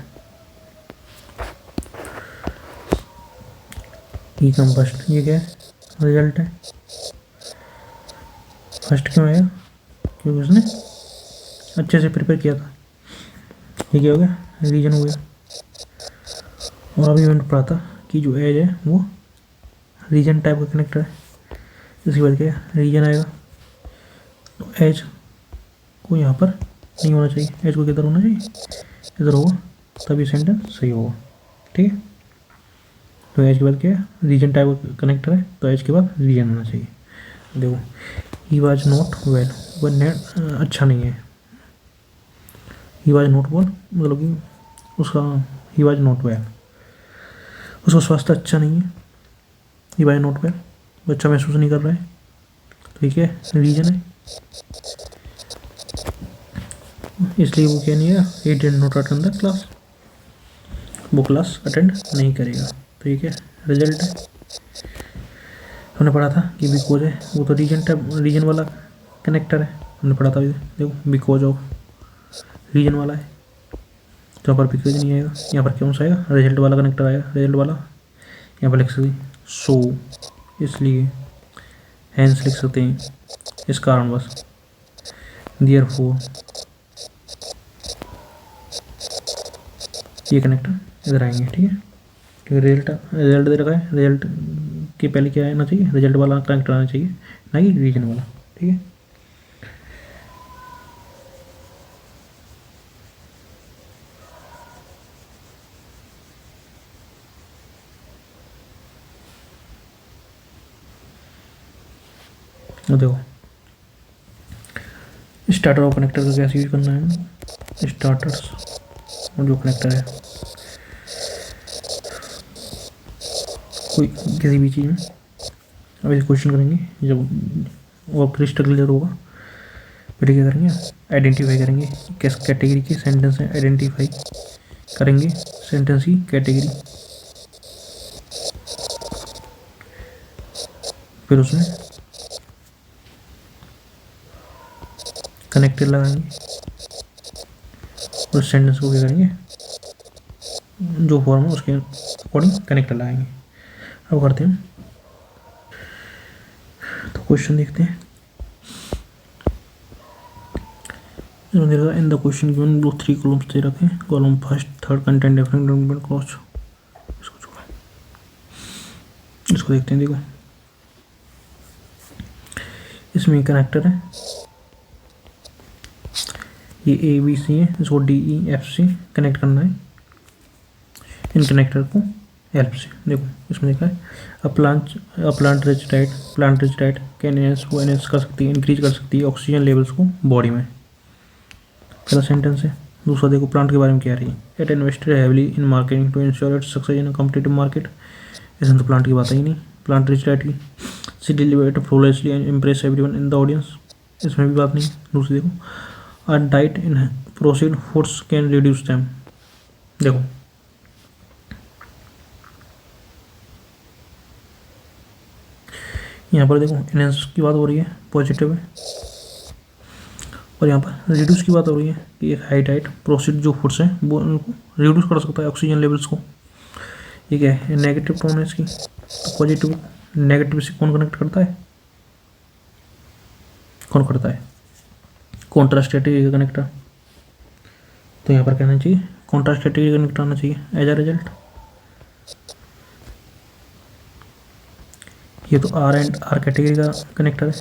ई कम फर्स्ट, ये क्या है, रिजल्ट है, फर्स्ट क्यों आया, क्योंकि उसने अच्छे से प्रिपेयर किया था, ये क्या हो गया, रीजन हो गया। और अभी मैंने पढ़ा था कि जो एज है वो रीजन टाइप का कनेक्टर है, इसके बाद क्या है, रीजन आएगा, तो एज को यहाँ पर नहीं होना चाहिए, एज को किधर होना चाहिए, इधर होगा, तभी सेंटेंस सही होगा। ठीक है, तो एज के बाद क्या है, रीजन टाइप का कनेक्टर है, तो एज के बाद रीजन होना चाहिए। देखो ही वाज नॉट वेल, वह नेट अच्छा नहीं है, ही वाज नॉट वेल मतलब कि उसका, ही वाज नॉट वेल, उसका स्वास्थ्य अच्छा नहीं है, ही वाज नॉट वेल, वो अच्छा महसूस नहीं कर रहा है, ठीक है, रीजन है, इसलिए वो क्या नहीं है, he did not attend the class, वो क्लास अटेंड नहीं करेगा। तो ये क्या रिजल्ट है, हमने पढ़ा था कि बिकॉज है, वो तो रीजन टाइप, रीजन वाला कनेक्टर है, हमने पढ़ा था, देखो बिकॉज ऑफ रीजन वाला है, तो यहाँ पर बिकॉज नहीं आएगा, यहाँ पर कौन सा आएगा, रिजल्ट वाला कनेक्टर आएगा, रिजल्ट वाला, यहाँ पर लिख सकते सो, इसलिए हैंस लिख सकते हैं, इस कारण बस, देयरफॉर, ये कनेक्टर इधर आएंगे। ठीक है, ठीक है। रिजल्ट रिजल्ट दे रखा है, रिजल्ट के पहले क्या आना चाहिए, रिजल्ट वाला कनेक्टर आना चाहिए, ना कि रीजन वाला। ठीक है, देखो स्टार्टर और कनेक्टर का कैसे यूज करना है। स्टार्टर्स और जो कनेक्टर है कोई किसी भी चीज़ में, अब इस क्वेश्चन करेंगे जब वो क्रिस्टल क्लियर होगा फिर क्या करेंगे, आइडेंटिफाई करेंगे किस कैटेगरी के सेंटेंस है, आइडेंटिफाई करेंगे सेंटेंस की कैटेगरी, फिर उसमें कनेक्टर लगाएंगे और सेंटेंस को क्या करेंगे, जो फॉर्म है उसके अकॉर्डिंग कनेक्टर लगाएंगे। अब करते हैं, तो क्वेश्चन देखते हैं। इन द क्वेश्चन गिवन दो 3 कॉलम्स दे रखे हैं, column first third content different cross, इसको छोड़ा, इसको देखते हैं। देखो इसमें कनेक्टर है, ये ABC है, इसको DEFC कनेक्ट करना है, इन कनेक्टर को हेल्प से। देखो इसमें देखा है plant rich diet can enhance कर सकती है, इंक्रीज कर सकती है ऑक्सीजन लेवल्स को बॉडी में। पहला सेंटेंस है। दूसरा देखो प्लांट के बारे में क्या रही है, it invested heavily in marketing to ensure its success in a competitive market. इसमें तो प्लांट की बात ही नहीं, प्लांट रिच डाइट की, she delivered flawlessly and impress everyone in the audience, इसमें भी बात नहीं। दूसरी देखो a diet in processed foods can reduce them. देखो यहाँ पर देखो इनहेंस की बात हो रही है, पॉजिटिव है, और यहाँ पर रिड्यूस की बात हो रही है कि एक हाई डाइट प्रोसीड जो फूड्स हैं वो उनको रिड्यूस कर सकता है ऑक्सीजन लेवल्स को। ये क्या है, नेगेटिव टोन है इसकी, तो पॉजिटिव नेगेटिव से कौन कनेक्ट करता है, कौन करता है, कॉन्ट्रास्टेटिव का कनेक्टर। तो यहाँ पर कहना चाहिए कॉन्ट्रास्टेटिव कनेक्टर आना चाहिए एज अ रिजल्ट। ये तो आर एंड आर कैटेगरी का कनेक्टर है,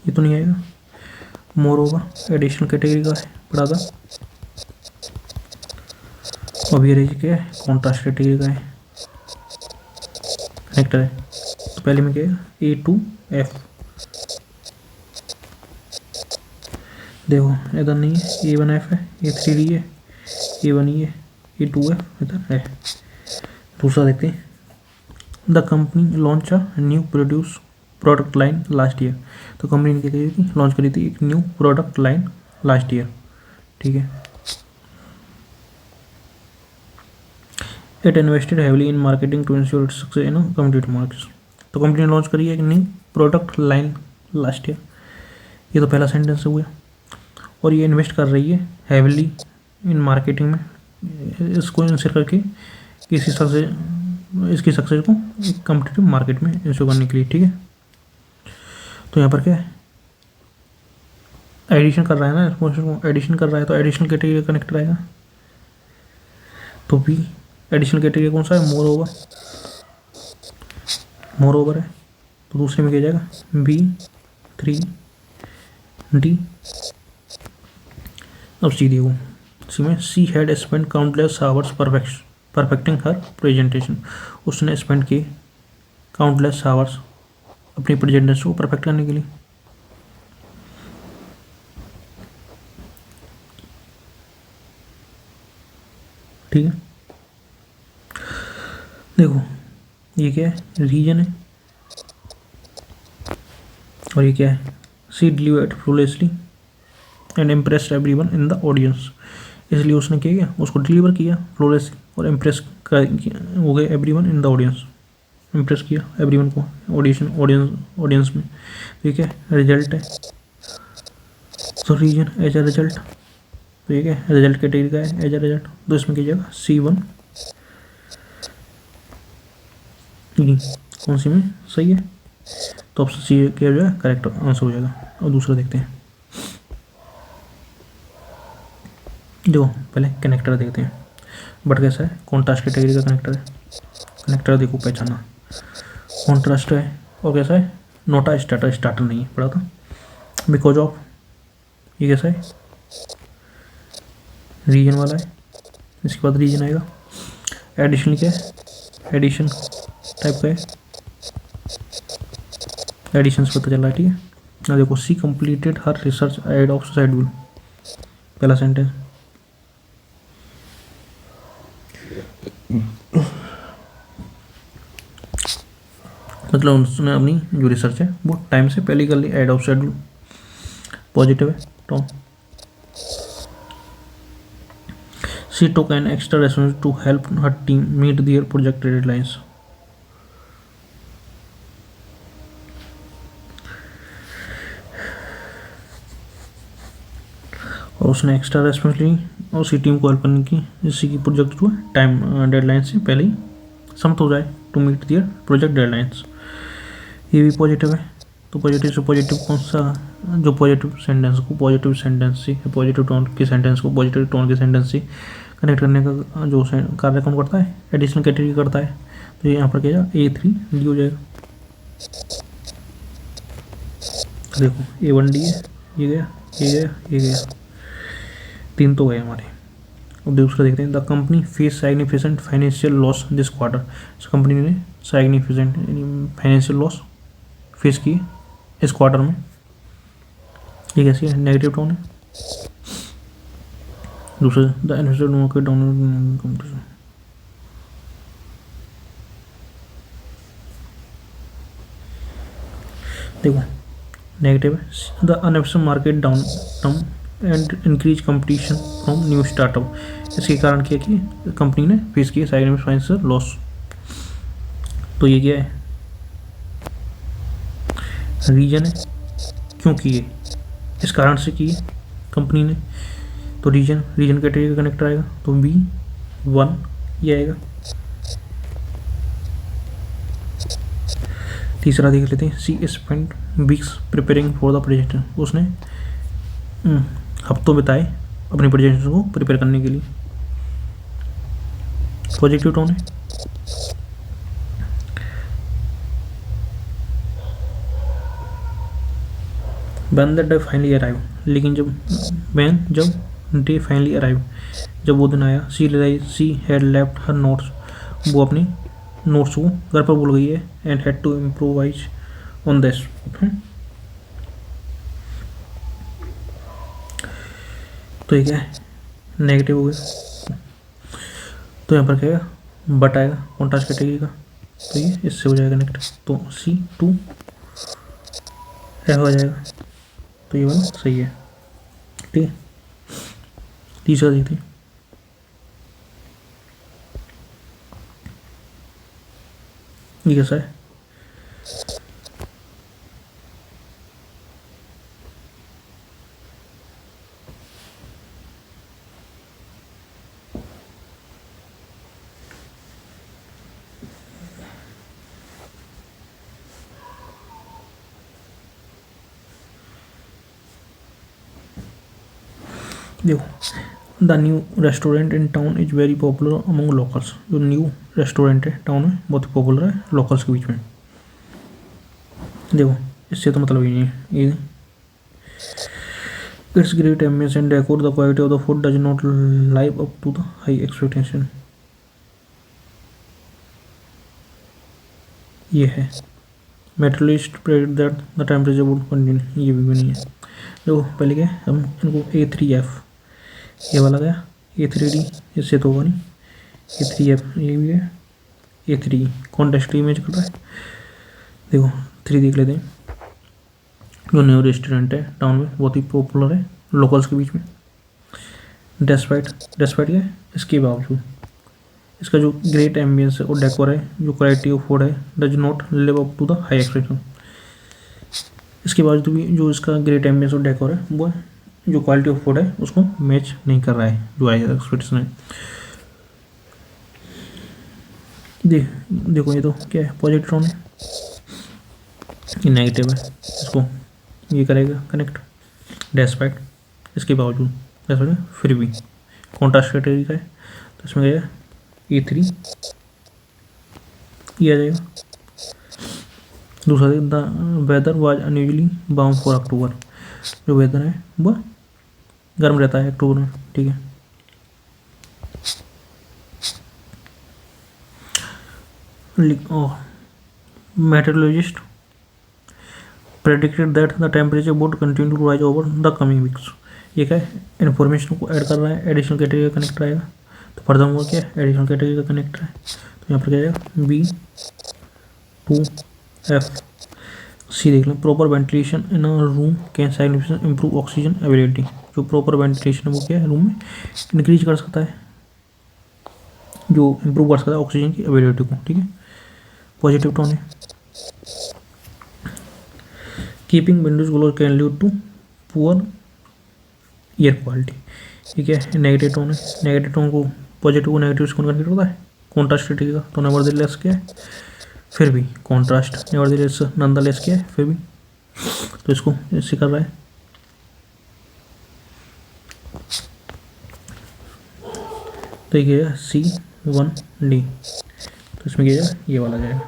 ये तो नहीं आएगा। मोर होगा एडिशनल कैटेगरी का है, पढ़ा था। अब ये रही क्या है, कॉन्ट्रास्ट कैटेगरी का है कनेक्टर है। तो पहले में क्या है, A2F। देखो इधर नहीं है, A1F है, A3D है, A1E है, A2F इधर है। दूसरा देखते हैं, the company launch a new product line last year. तो कंपनी ने क्या करी थी, लॉन्च करी थी एक new product line last year. ठीक है, it invested heavily in marketing to ensure its success in competitive markets. तो कंपनी ने लॉन्च करी है एक new product line last year, ये तो पहला सेंटेंस हुआ। और ये इन्वेस्ट कर रही है हैवीली इन मार्केटिंग में, इसको इंश्योर करके किसी सक्सेस, इसकी सक्सेस को एक कम्पिटिटिव मार्केट में इंश्योर करने के लिए। ठीक है, तो यहाँ पर क्या है, एडिशन कर रहा है ना, क्वेश्चन को एडिशन कर रहा है, तो एडिशनल कैटेगरी का कनेक्टर आएगा। तो भी एडिशनल कैटेगरी कौन सा है, मोर होगा, मोर ओवर है। तो दूसरे में क्या जाएगा, B3D। अब सी देखो, इसमें she had spend countless hours perfecting her presentation. उसने स्पेंड किए काउंटलेस आवर्स अपनी प्रेजेंटेशन को परफेक्ट करने के लिए। ठीक है, देखो ये क्या है, रीजन है, और ये क्या है, she delivered flawlessly and impressed everyone in the audience. इसलिए उसने क्या किया, उसको डिलीवर किया फ्लॉलेसली और इम्प्रेस हो गए everyone in the audience, impress किया एवरीवन को ऑडियंस में। ठीक है, रिजल्ट है, तो रीजन एज अ रिजल्ट। तो ये क्या है, रिजल्ट कैटेगरी का है एज अ रिजल्ट। तो इसमें कीजिएगा C1 कौन सी में सही है, तो ऑप्शन सी क्या हो जाएगा, करेक्ट आंसर हो जाएगा। और दूसरा देखते हैं, देखो पहले कनेक्टर देखते हैं, बट कैसा है, कॉन्ट्रास्ट कैटेगरी का कनेक्टर है। कनेक्टर देखो पहचाना, कॉन्ट्रास्ट है और कैसा है, नोटा स्टार्टर, स्टार्टर नहीं है पड़ा था, बिकॉज ऑफ ये कैसा है, रीजन वाला है, इसके बाद रीजन आएगा। एडिशनल क्या है, एडिशन टाइप का है, एडिशन से पता चला है, ठीक है। ना देखो, she completed her research ahead of schedule, पहला सेंटेंस, मतलब उसने अपनी जो रिसर्च है वो टाइम से पहले कर ली, एड ऑफ शेड्यूल, पॉजिटिव है tone. She took an extra responsibility to help her team meet their project deadlines, और उसने एक्स्ट्रा रेस्पॉन्सिबिलिटी और उसी टीम को हेल्प करने की, जिससे कि प्रोजेक्ट जो है टाइम डेडलाइन से पहले ही समत हो जाए, to meet their project deadlines. ये भी पॉजिटिव है, तो पॉजिटिव से पॉजिटिव कौन सा, जो पॉजिटिव सेंटेंस को पॉजिटिव सेंटेंस से, पॉजिटिव टोन के सेंटेंस को पॉजिटिव टोन के सेंटेंस से कनेक्ट करने का जो कार्य कौन करता है, एडिशनल कैटेगरी करता है। तो यहाँ पर क्या A3 D हो जाएगा, देखो A1 D है, ये गया, ये गया, ये गया, 3 तो गए हमारे। अब दूसरा देखते हैं, the company face significant financial loss this quarter, इस कंपनी ने सिग्निफिकेंट फाइनेंशियल लॉस फेस की इस क्वार्टर में, ये कैसी है, नेगेटिव टोन है। दूसरा, the investor market down competition, देखो नेगेटिव है, the unexpected market down term and increase competition from new startup, इसके कारण क्या कि कंपनी ने फेस किया सिग्निफिकेंट फाइनेंशियल लॉस। तो ये क्या है, रीजन है, क्यों किए, इस कारण से किए कंपनी ने, तो रीजन कैटेगरी का कनेक्टर आएगा, तो B1 ये आएगा। तीसरा देख लेते हैं, she spend weeks preparing for the presentation, उसने हफ्तों बिताए अपनी प्रेजेंटेशन को प्रिपेयर करने के लिए, पॉजिटिव टोन है। When the day finally arrive, लेकिन जब डे फाइनली अराइव, जब वो दिन आया, she had left her notes, वो अपनी नोट्स को घर पर भूल गई है, and had to improvise on this. तो ये क्या है, नेगेटिव हो गया, तो यहाँ पर क्या आएगा, बट आएगा कॉन्ट्रास्ट कैटेगरी का, तो ये इससे हो जाएगा कनेक्ट, तो C2 हो जाएगा, तो ये वाला सही है, ठीक है। तीसरा देखते हैं, ये कैसा है, देखो, the new restaurant in town is very popular among locals, जो न्यू रेस्टोरेंट है टाउन में बहुत ही पॉपुलर है लोकल्स के बीच में। देखो, इससे तो मतलब ही नहीं है ये, it's great ambiance and decor, the quality of the food does not live up to the high expectation, ये है। Meteorologist predict that the temperature would continue, ये भी नहीं है। देखो पहले क्या है, हम इनको A3F ये वाला गया, A3D इससे तो होगा नहीं, A3F ये भी है, A3 कॉन्टेक्स्ट इमेज कर रहा है। देखो 3 देख लेते हैं, जो न्यू रेस्टोरेंट है टाउन में बहुत ही पॉपुलर है लोकल्स के बीच में, डेस्पाइट क्या है, इसके बावजूद इसका जो ग्रेट एम्बियंस है और डेकोर है, जो क्वालिटी ऑफ फूड है, does not live up to the high expectation, इसके बावजूद भी जो इसका ग्रेट एम्बियंस और डेकोर है वो जो क्वालिटी ऑफ फूड है उसको मैच नहीं कर रहा है जो हाई एक्सपेक्टेशन है। देखो ये तो क्या है, पॉजिटिव टोन है, ये नेगेटिव है, इसको ये करेगा कनेक्ट, डेस्पाइट इसके बावजूद, डेस्पाइट फिर भी कॉन्ट्रास्ट कैटेगरी का है, तो इसमें गया A3 ये आ जाएगा। दूसरा the weather was unusually warm for October, जो वेदर है वह गर्म रहता है अक्टूबर में, ठीक है। मेटेरोलॉजिस्ट predicted that the temperature would continue to rise over the coming weeks। ये क्या है, इन्फॉर्मेशन को ऐड कर रहा है, एडिशनल कैटेगरी का कनेक्टर आएगा। तो फर्दर हुआ क्या है, एडिशनल कैटेगरी का कनेक्टर है, तो यहाँ पर क्या आएगा B2F। सी देख लें, proper ventilation in a room can significantly improve oxygen availability. जो प्रॉपर वेंटिलेशन है वो क्या है, रूम में इंक्रीज कर सकता है, जो इंप्रूव कर सकता है ऑक्सीजन की अवेलेबिलिटी को, ठीक है। पॉजिटिव टोन है, keeping windows close can lead to poor air quality. ये क्या है, नेगेटिव टोन है। नेगेटिव टोन को पॉजिटिव को नेगेटिव से कौन कनेक्ट होता है, कॉन्ट्रास्ट का। तो नेवरदलेस क्या है, फिर भी कॉन्ट्रास्ट, नेवरदलेस नॉनदलेस क्या है, फिर भी, तो इसको इससे कर रहा है। तो ये C1D, तो इसमें क्या जाएगा, ये वाला जाएगा।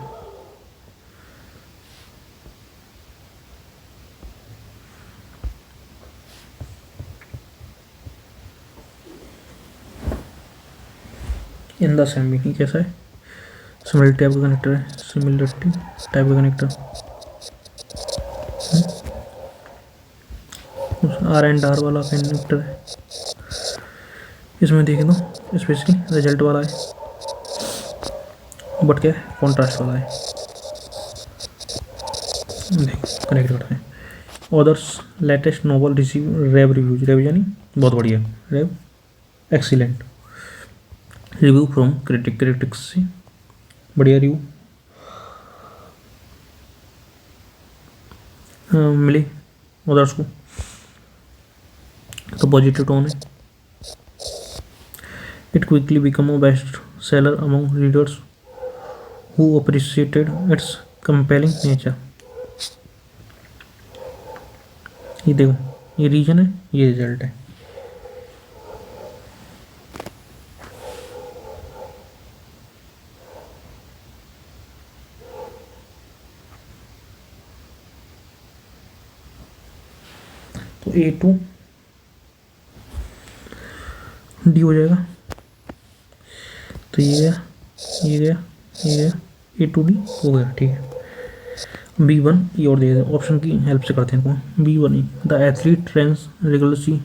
इन द सेम भी कैसा है, सिमिलरिटी टाइप का कनेक्टर है, सिमिलरिटी टाइप का कनेक्टर R&R वाला कनेक्टर है। इसमें देख दो स्पेशली रिजल्ट वाला है, बट क्या है, कॉन्ट्रास्ट वाला है। कनेक्ट करते हैं। ऑदर्स लेटेस्ट नोवेल रिसीव रेव रिव्यूज, रेव यानी बहुत बढ़िया, रेव एक्सीलेंट, रिव्यू फ्रॉम क्रिटिक्स से बढ़िया रिव्यू मिले ओदर्स को, तो पॉजिटिव टोन है। It quickly become a best seller among readers who appreciated it's compelling nature. ये देखो, ये रीजन है, ये रिजल्ट है। तो A2D हो जाएगा। तो ये गया, ये गया, ये गया, A2D हो गया, ठीक है। B1 ये और दे ऑप्शन की हेल्प से करते हैं इनको। B1 the athlete trains regularly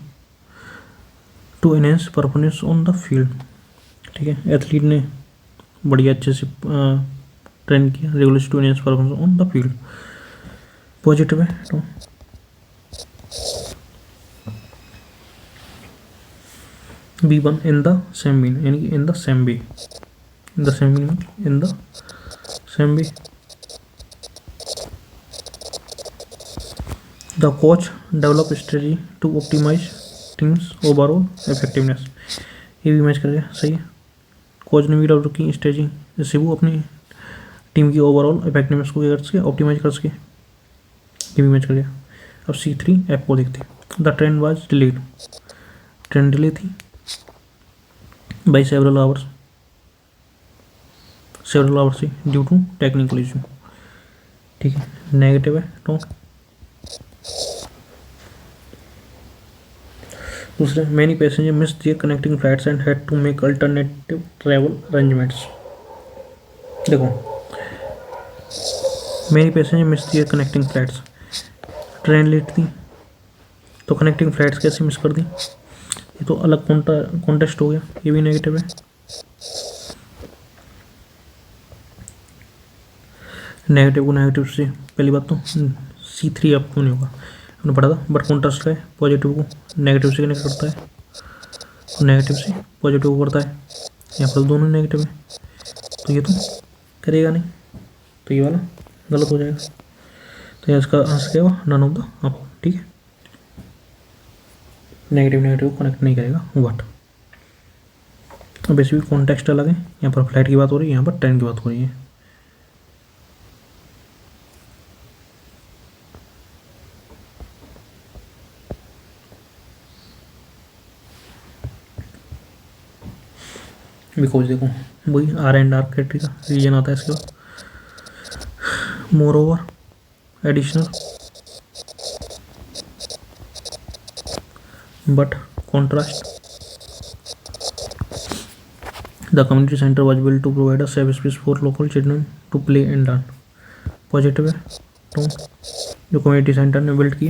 to enhance performance on the field, ठीक है। एथलीट ने बढ़िया अच्छे से ट्रेन किया, regularly to enhance performance on the field, positive है। तो B1 in the same mean, यानी कि in the same way, in the same mean, in the same way. The coach develop strategy to optimize teams overall effectiveness, ये भी match कर गया, सही है। कोच ने भी डेवलप की स्ट्रेटजी जिससे वो अपनी टीम की ओवरऑल इफेक्टिवनेस को कर सके, ऑप्टिमाइज कर सके, ये भी मैच कर गया। अब C3F को देखते हैं। The train was delayed, train delay थी बाई सेवरल आवर्स से ड्यू टू टेक्निकल इशू, ठीक है। नेगेटिव है तो दूसरे, many passenger miss their connecting flights and had to make alternative travel arrangements. देखो, many passenger miss their connecting flights, train late थी तो कनेक्टिंग फ्लाइट्स कैसे मिस कर दी, ये तो अलग कॉन्टेस्ट हो गया, ये भी नेगेटिव है। नेगेटिव को नेगेटिव से, पहली बात तो C3F क्यों नहीं होगा, हमने पढ़ा था, बट कॉन्ट्रास्ट है, पॉजिटिव को नेगेटिव से कनेक्ट करता है, तो नेगेटिव से पॉजिटिव को करता है। यहाँ पर दोनों नेगेटिव है, तो ये तो करेगा नहीं, तो ये वाला गलत हो जाएगा। तो इसका आंसर क्या होगा, नन ऑफ द अबव, ठीक है। नेगेटिव नेगेटिव कनेक्ट नहीं करेगा व्हाट। अब वैसे भी कॉन्टेक्स्ट अलग है, यहाँ पर फ्लाइट की बात हो रही है, यहाँ पर ट्रेन की बात हो रही है। बिकॉज देखो वही R&R कैटेगरी का रीजन आता है इसके बाद। Moreover, additional but contrast, the community center was built to provide a safe space for local children to play and learn. Positive है टोन, जो कम्युनिटी सेंटर ने बिल्ड की,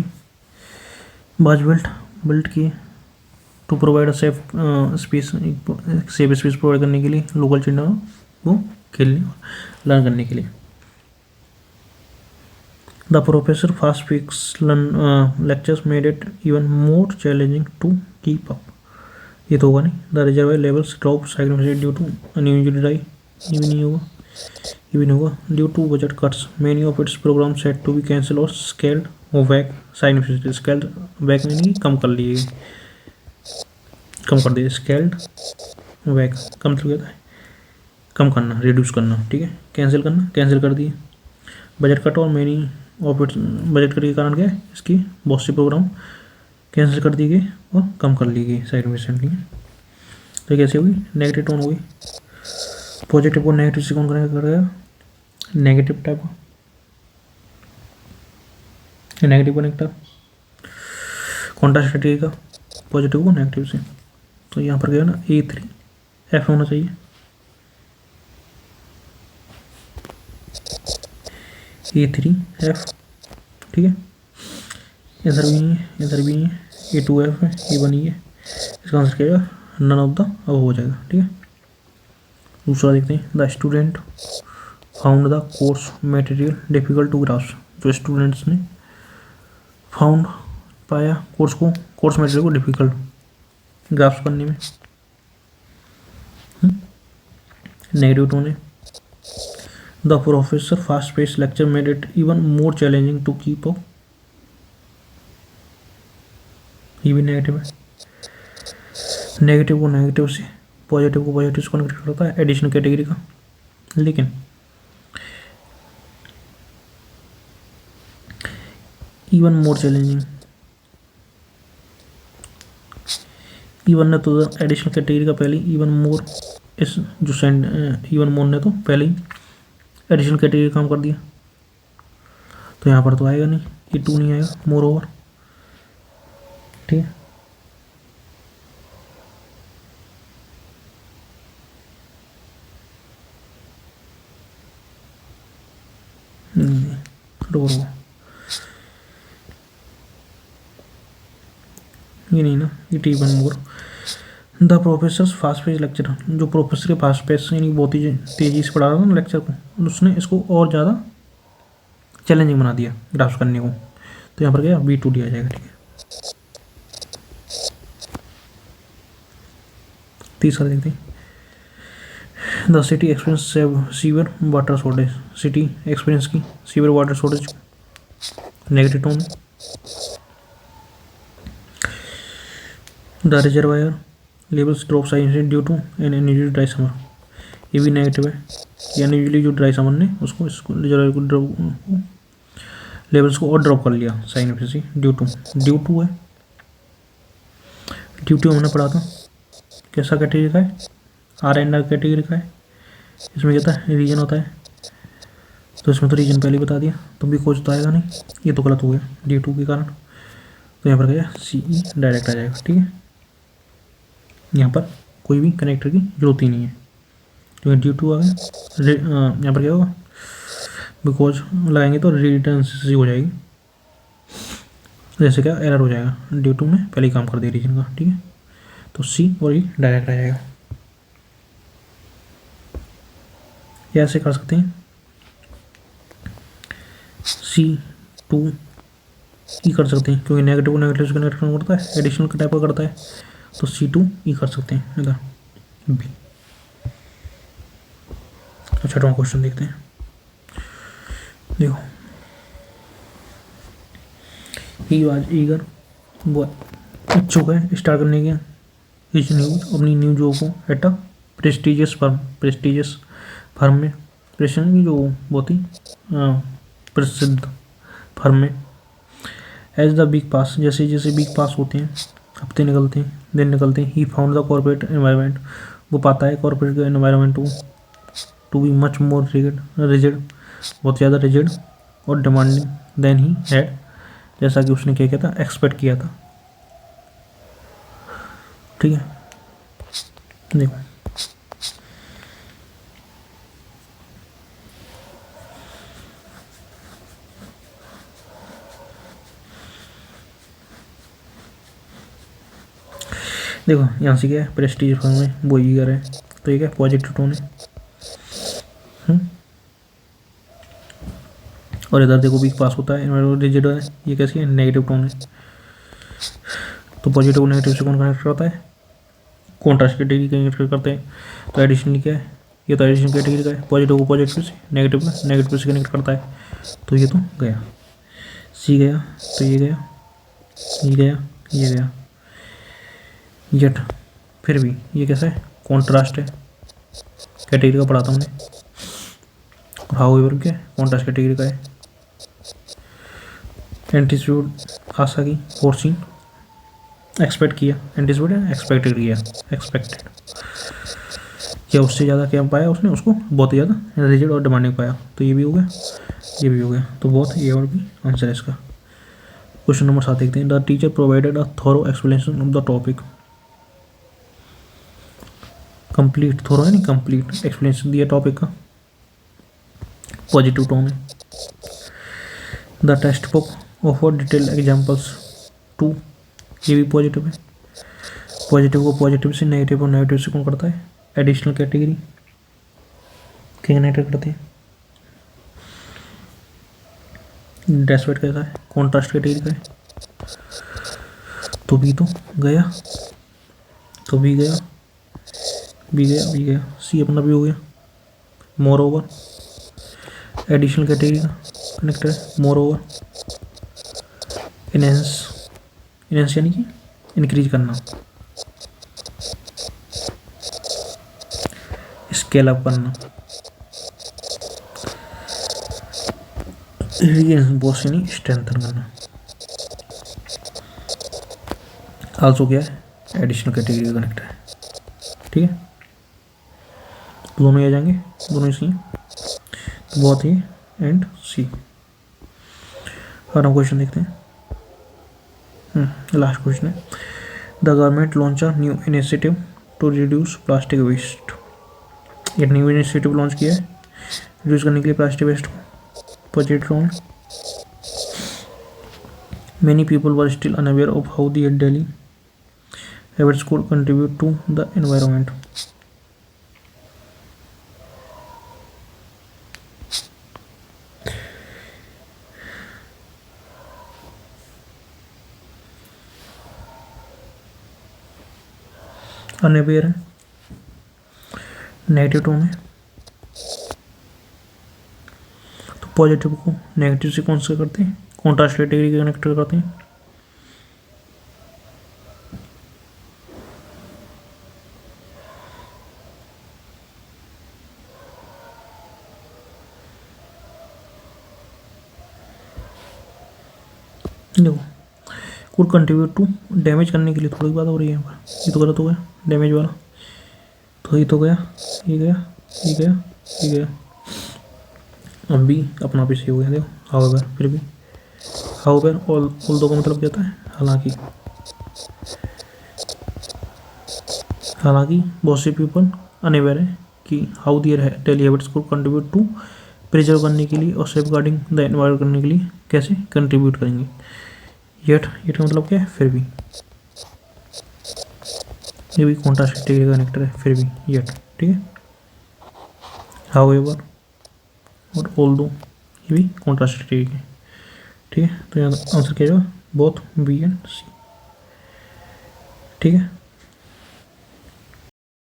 बाज बिल्ड की to provide a safe space provide करने के लिए local children को खेलने और लर्न करने के लिए. द प्रोफेसर फास्ट पिक्स lectures made it even more challenging to keep up. ये तो होगा नहीं. The reservoir levels drop significantly due to unusually high. ये भी नहीं होगा due to budget cuts. Many of its program set to be cancel or scaled और back significantly. Scaled back में नहीं, कम कर दिए. स्केल्ड बैक कम तो कहता है कम करना, रिड्यूस करना. ठीक है, कैंसिल कर दिए. बजट कट और many of it's, budget cut के कारण क्या है, इसकी बहुत सी प्रोग्राम कैंसिल कर दी गई और कम कर ली गई साइग्निफिकेंटली. तो कैसे हुई, नेगेटिव टोन हुई. पॉजिटिव को नेगेटिव से कौन कनेक्ट करेगा, नेगेटिव टाइप का नेगेटिव कनेक्टर. कॉन्ट्रास्ट का पॉजिटिव को नेगेटिव से. तो यहाँ पर क्या है ना, A3F होना चाहिए. A3F. ठीक है, इधर भी नहीं है, इधर भी नहीं है. A2F है, ये बनी है. इसका आंसर क्या है, नन ऑफ द अब हो जाएगा. ठीक है, दूसरा देखते हैं. The student found the course material difficult to grasp. जो स्टूडेंट्स ने फाउंड पाया कोर्स मटेरियल को डिफिकल्ट ग्रास्प करने में. नेगेटिव टोन है. The professor fast pace lecture made it even more challenging to keep up. ये भी नेगेटिव है. नेगेटिव को नेगेटिव से, पॉजिटिव को पॉजिटिव से कनेक्ट करता है एडिशनल कैटेगरी का. लेकिन इवन मोर चैलेंजिंग, इवन ने तो एडिशनल कैटेगरी का पहले इवन मोर, इस जो इवन मोर ने तो पहले ही एडिशनल कैटेगरी काम कर दिया. तो यहाँ पर तो आएगा नहीं, A2 नहीं आएगा. Moreover. ठीक है, ये नहीं ना, it even more. The professor fast pace lecture, जो प्रोफेसर के फास्ट पेस यानी बहुत ही तेज़ी से पढ़ा रहा था ना लेक्चर को, उसने इसको और ज़्यादा चैलेंजिंग बना दिया ग्रास्प करने को. तो यहाँ पर क्या B2 दिया जाएगा. ठीक है, तीसरा देखते हैं. The city experience severe water shortage. City experience की severe water shortage. Negative tone. The reservoir levels drop size due to an unusually dry summer. ये भी नेगेटिव है. यानी यूजली जो ड्राई समर ने उसको रिजर्वायर को ड्रॉप, लेवल्स को और ड्रॉप कर लिया साइग्निफिकेंटली. ड्यू टू है. ड्यू टू हमने पढ़ा था कैसा कैटेगरी का है, R&R कैटेगरी का है. इसमें क्या था, रीजन होता है. तो इसमें तो रीजन पहले बता दिया, तो भी कुछ तो आएगा नहीं. ये तो गलत हो गया D2 के कारण. तो यहाँ पर गया CE डायरेक्ट आ जाएगा. ठीक है, यहाँ पर कोई भी कनेक्टर की जरूरत ही नहीं है क्योंकि D2 आ गया. यहाँ पर क्या होगा, बिकॉज लगाएंगे तो रिडंडेंसी हो जाएगी. जैसे क्या एरर हो जाएगा, D2 में पहले ही काम कर दिया रीजन का. ठीक है, तो C और E डायरेक्ट आ जाएगा. ये ऐसे कर सकते हैं. C2 E कर सकते हैं क्योंकि नेगेटिव को नेगेटिव से कनेक्ट करता है, एडिशनल का टाइप का करता है. तो C2 E कर सकते हैं. इधर B. तो छठवां क्वेश्चन देखते हैं. देखो, ही वाज ईगर, वो इच्छुक है स्टार्ट करने के इस न्यूज, अपनी न्यू जॉब को एट अ प्रेस्टीजियस फर्म में. प्रेस्टीजियस की जो बहुत ही प्रसिद्ध फर्म में. एज द वीक पास, जैसे जैसे वीक पास होते हैं, हफ्ते निकलते हैं, दिन निकलते हैं. He found the corporate environment, वो पाता है corporate environment to be much more rigid, बहुत ज़्यादा रिजिड और डिमांडिंग देन ही हैड, जैसा कि उसने क्या किया था, एक्सपेक्ट किया था। ठीक है, देखो देखो यहाँ से क्या है, प्रेस्टीज फर्म में वो ईगर है, तो ये क्या पॉजिटिव टोन है। और इधर देखो वीक पास होता है, रिजिड है, ये कैसी है, नेगेटिव टोन है। तो पॉजिटिव नेगेटिव से कौन कनेक्ट करता है, कॉन्ट्रास्ट कैटेगरी कनेक्ट करते हैं। तो एडिशनल क्या है, ये तो एडिशनल कैटेगरी का है, पॉजिटिव को पॉजिटिव से, नेगेटिव का नेगेटिव से कनेक्ट करता है। तो ये तो गया, सी गया, तो ये गया, ये गया, ये गया, येट फिर भी ये कैसा है, कॉन्ट्रास्ट है, कैटेगरी का पढ़ा था हमने। और हाउएवर क्या कॉन्ट्रास्ट कैटेगरी का है। एंटीसिपेट आशा की, फोर्सिंग एक्सपेक्ट किया, एंटीसिपेट है एक्सपेक्टेड किया, एक्सपेक्टेड क्या उससे ज़्यादा क्या पाया उसने, उसको बहुत ही ज़्यादा रिजिड और डिमांडिंग पाया। तो ये भी हो गया, ये भी हो गया, तो बहुत ए और बी आंसर है इसका। क्वेश्चन नंबर 7 देखते हैं। The teacher provided a thorough explanation of the topic. Complete, thorough है नहीं, कंप्लीट एक्सप्लेनेशन दिया टॉपिक का, पॉजिटिव टोन है। The text book offer detail examples too, ये भी पॉजिटिव है। पॉजिटिव को पॉजिटिव से, नेगेटिव और नेगेटिव से कौन करता है, एडिशनल कैटेगरी के कनेक्ट करते हैं। डेस्पेट कैसा है, कॉन्ट्रास्ट कैटेगरी का है, तो भी तो गया, तो भी गया, भी गया, भी गया, सी अपना भी हो गया। मोर ओवर एडिशनल कैटेगरी का कनेक्टर है, मोर ओवर इनहेंस, इनहेंस यानी कि इंक्रीज करना, स्केल अप करना, बोस यानी स्ट्रेंथन करना। आल्सो क्या है, एडिशनल कैटेगरी का कनेक्टर है। ठीक है, दोनों ही आ जाएंगे, दोनों ही सी, तो बहुत ही एंड सी। और हम क्वेश्चन देखते हैं, लास्ट क्वेश्चन है। The government launch a new initiative to reduce plastic waste. ये न्यू इनिशिएटिव लॉन्च किया है रिड्यूस करने के लिए प्लास्टिक वेस्ट को, positive tone. Many people were still unaware of how the daily habits could contribute to the environment. Unaware है, negative tone है, तो पॉजिटिव को नेगेटिव से कौन सा करते हैं, कॉन्ट्रास्ट कैटेगरी के कनेक्ट करते हैं। देखो कुड कंट्रीब्यूट टू, डैमेज करने के लिए थोड़ी बात हो रही है यहाँ पर, ये तो गलत हो गया, डैमेज वाला, तो ये तो गया, ये गया, ये गया, ये गया, अब भी अपना भी सही हो गया। देखो हाउएवर, फिर भी हाउएवर ऑल दो का मतलब क्या होता है, हालांकि, हालांकि बहुत से पीपल अनअवेयर है कि हाउ दियर डेली हैबिट्स को कंट्रीब्यूट टू, प्रिजर्व करने के लिए और सेफ गार्डिंग द एनवायरमेंट करने के लिए कैसे कंट्रीब्यूट करेंगे। येट, येट का मतलब क्या है, फिर भी, ये भी कॉन्ट्रास्ट कैटेगरी का कनेक्टर है, फिर भी येट। ठीक है, हाउएवर और ऑल्दो ये भी कॉन्ट्रास्ट कैटेगरी के। ठीक है, तो यहाँ आंसर क्या होगा, बोथ बी एंड सी। ठीक है।